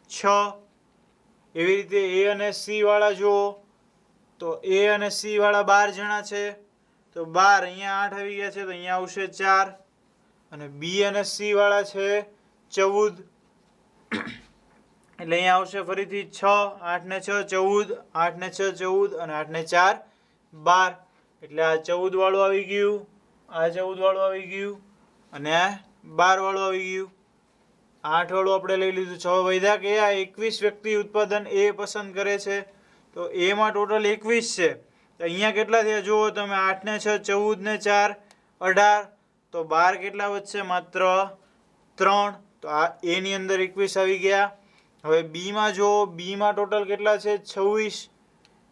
6. એવી રીતે A અને C વાળા જુઓ તો A અને C વાળા 12 જણા છે તો 12, અહીંયા 8 આવી ગયા છે તો અહીંયા આવશે 4 અને B અને C વાળા છે 14 એટલે અહીંયા આવશે ફરીથી 6, 8 ને 6 14, 8 ને 6 14 અને 8 ને 4 12 એટલે આ 14 વાળું આવી ગયું, આ 14 વાળું આવી ગયું અને આ 12 વાળું આવી ગયું. 8 વાળું આપણે લઈ લીધું. 6 વધ્યા કે આ 21 વ્યક્તિ ઉત્પાદન A પસંદ કરે છે તો A માં ટોટલ 21 છે. તો અહીંયા કેટલા થયા જુઓ તમે. 8 ને 6 14 ને 4 18 તો 12 કેટલા વધશે? માત્ર 3. તો આ A ની અંદર 21 આવી ગયા. હવે B માં જો, B માં ટોટલ કેટલા છે? 26.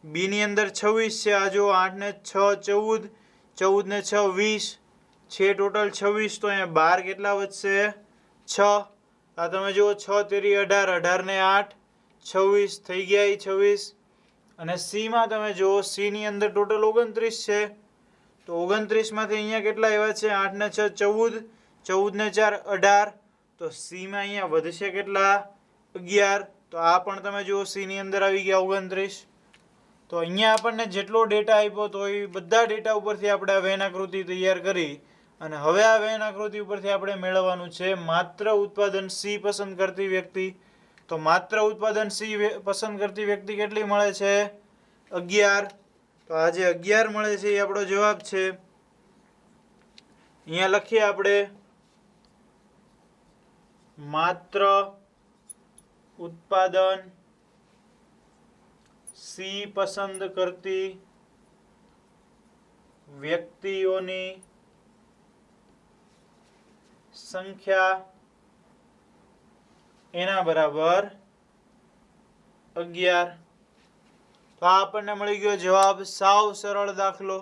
B ની અંદર 26 છે. આ જો 8 ને 6 14, 14 ને 6 20 છે ટોટલ 26. તો અહીંયા 12 કેટલા વધશે? 6. આ તમે જુઓ 6 તેરી 18, 18 ને 8 26 થઈ ગયા એ 26. અને C માં તમે જુઓ, C ની અંદર ટોટલ 29 છે તો 29 માંથી અહીંયા કેટલા આવ્યા છે? 8 ને 6 14, 14 ને 4 18 તો C માં અહીંયા વધશે કેટલા? 11. તો આ પણ તમે જુઓ C ની અંદર આવી ગયા 29. તો અહીંયા આપણને જેટલો ડેટા આપ્યો તો એ બધા ડેટા ઉપરથી આપણે આ વેન આકૃતિ તૈયાર કરી અને હવે આ વેન આકૃતિ ઉપરથી આપણે મેળવવાનું છે માત્ર ઉત્પાદન C પસંદ કરતી વ્યક્તિ. તો માત્ર ઉત્પાદન C પસંદ કરતી વ્યક્તિ કેટલી મળે છે? 11. તો આ જે 11 મળે છે એ આપણો જવાબ છે. અહીંયા લખીએ આપણે માત્ર ઉત્પાદન C પસંદ કરતી વ્યક્તિઓની સંખ્યા એના બરાબર 11. તો આ આપણને મળી ગયો જવાબ. સાવ સરળ દાખલો.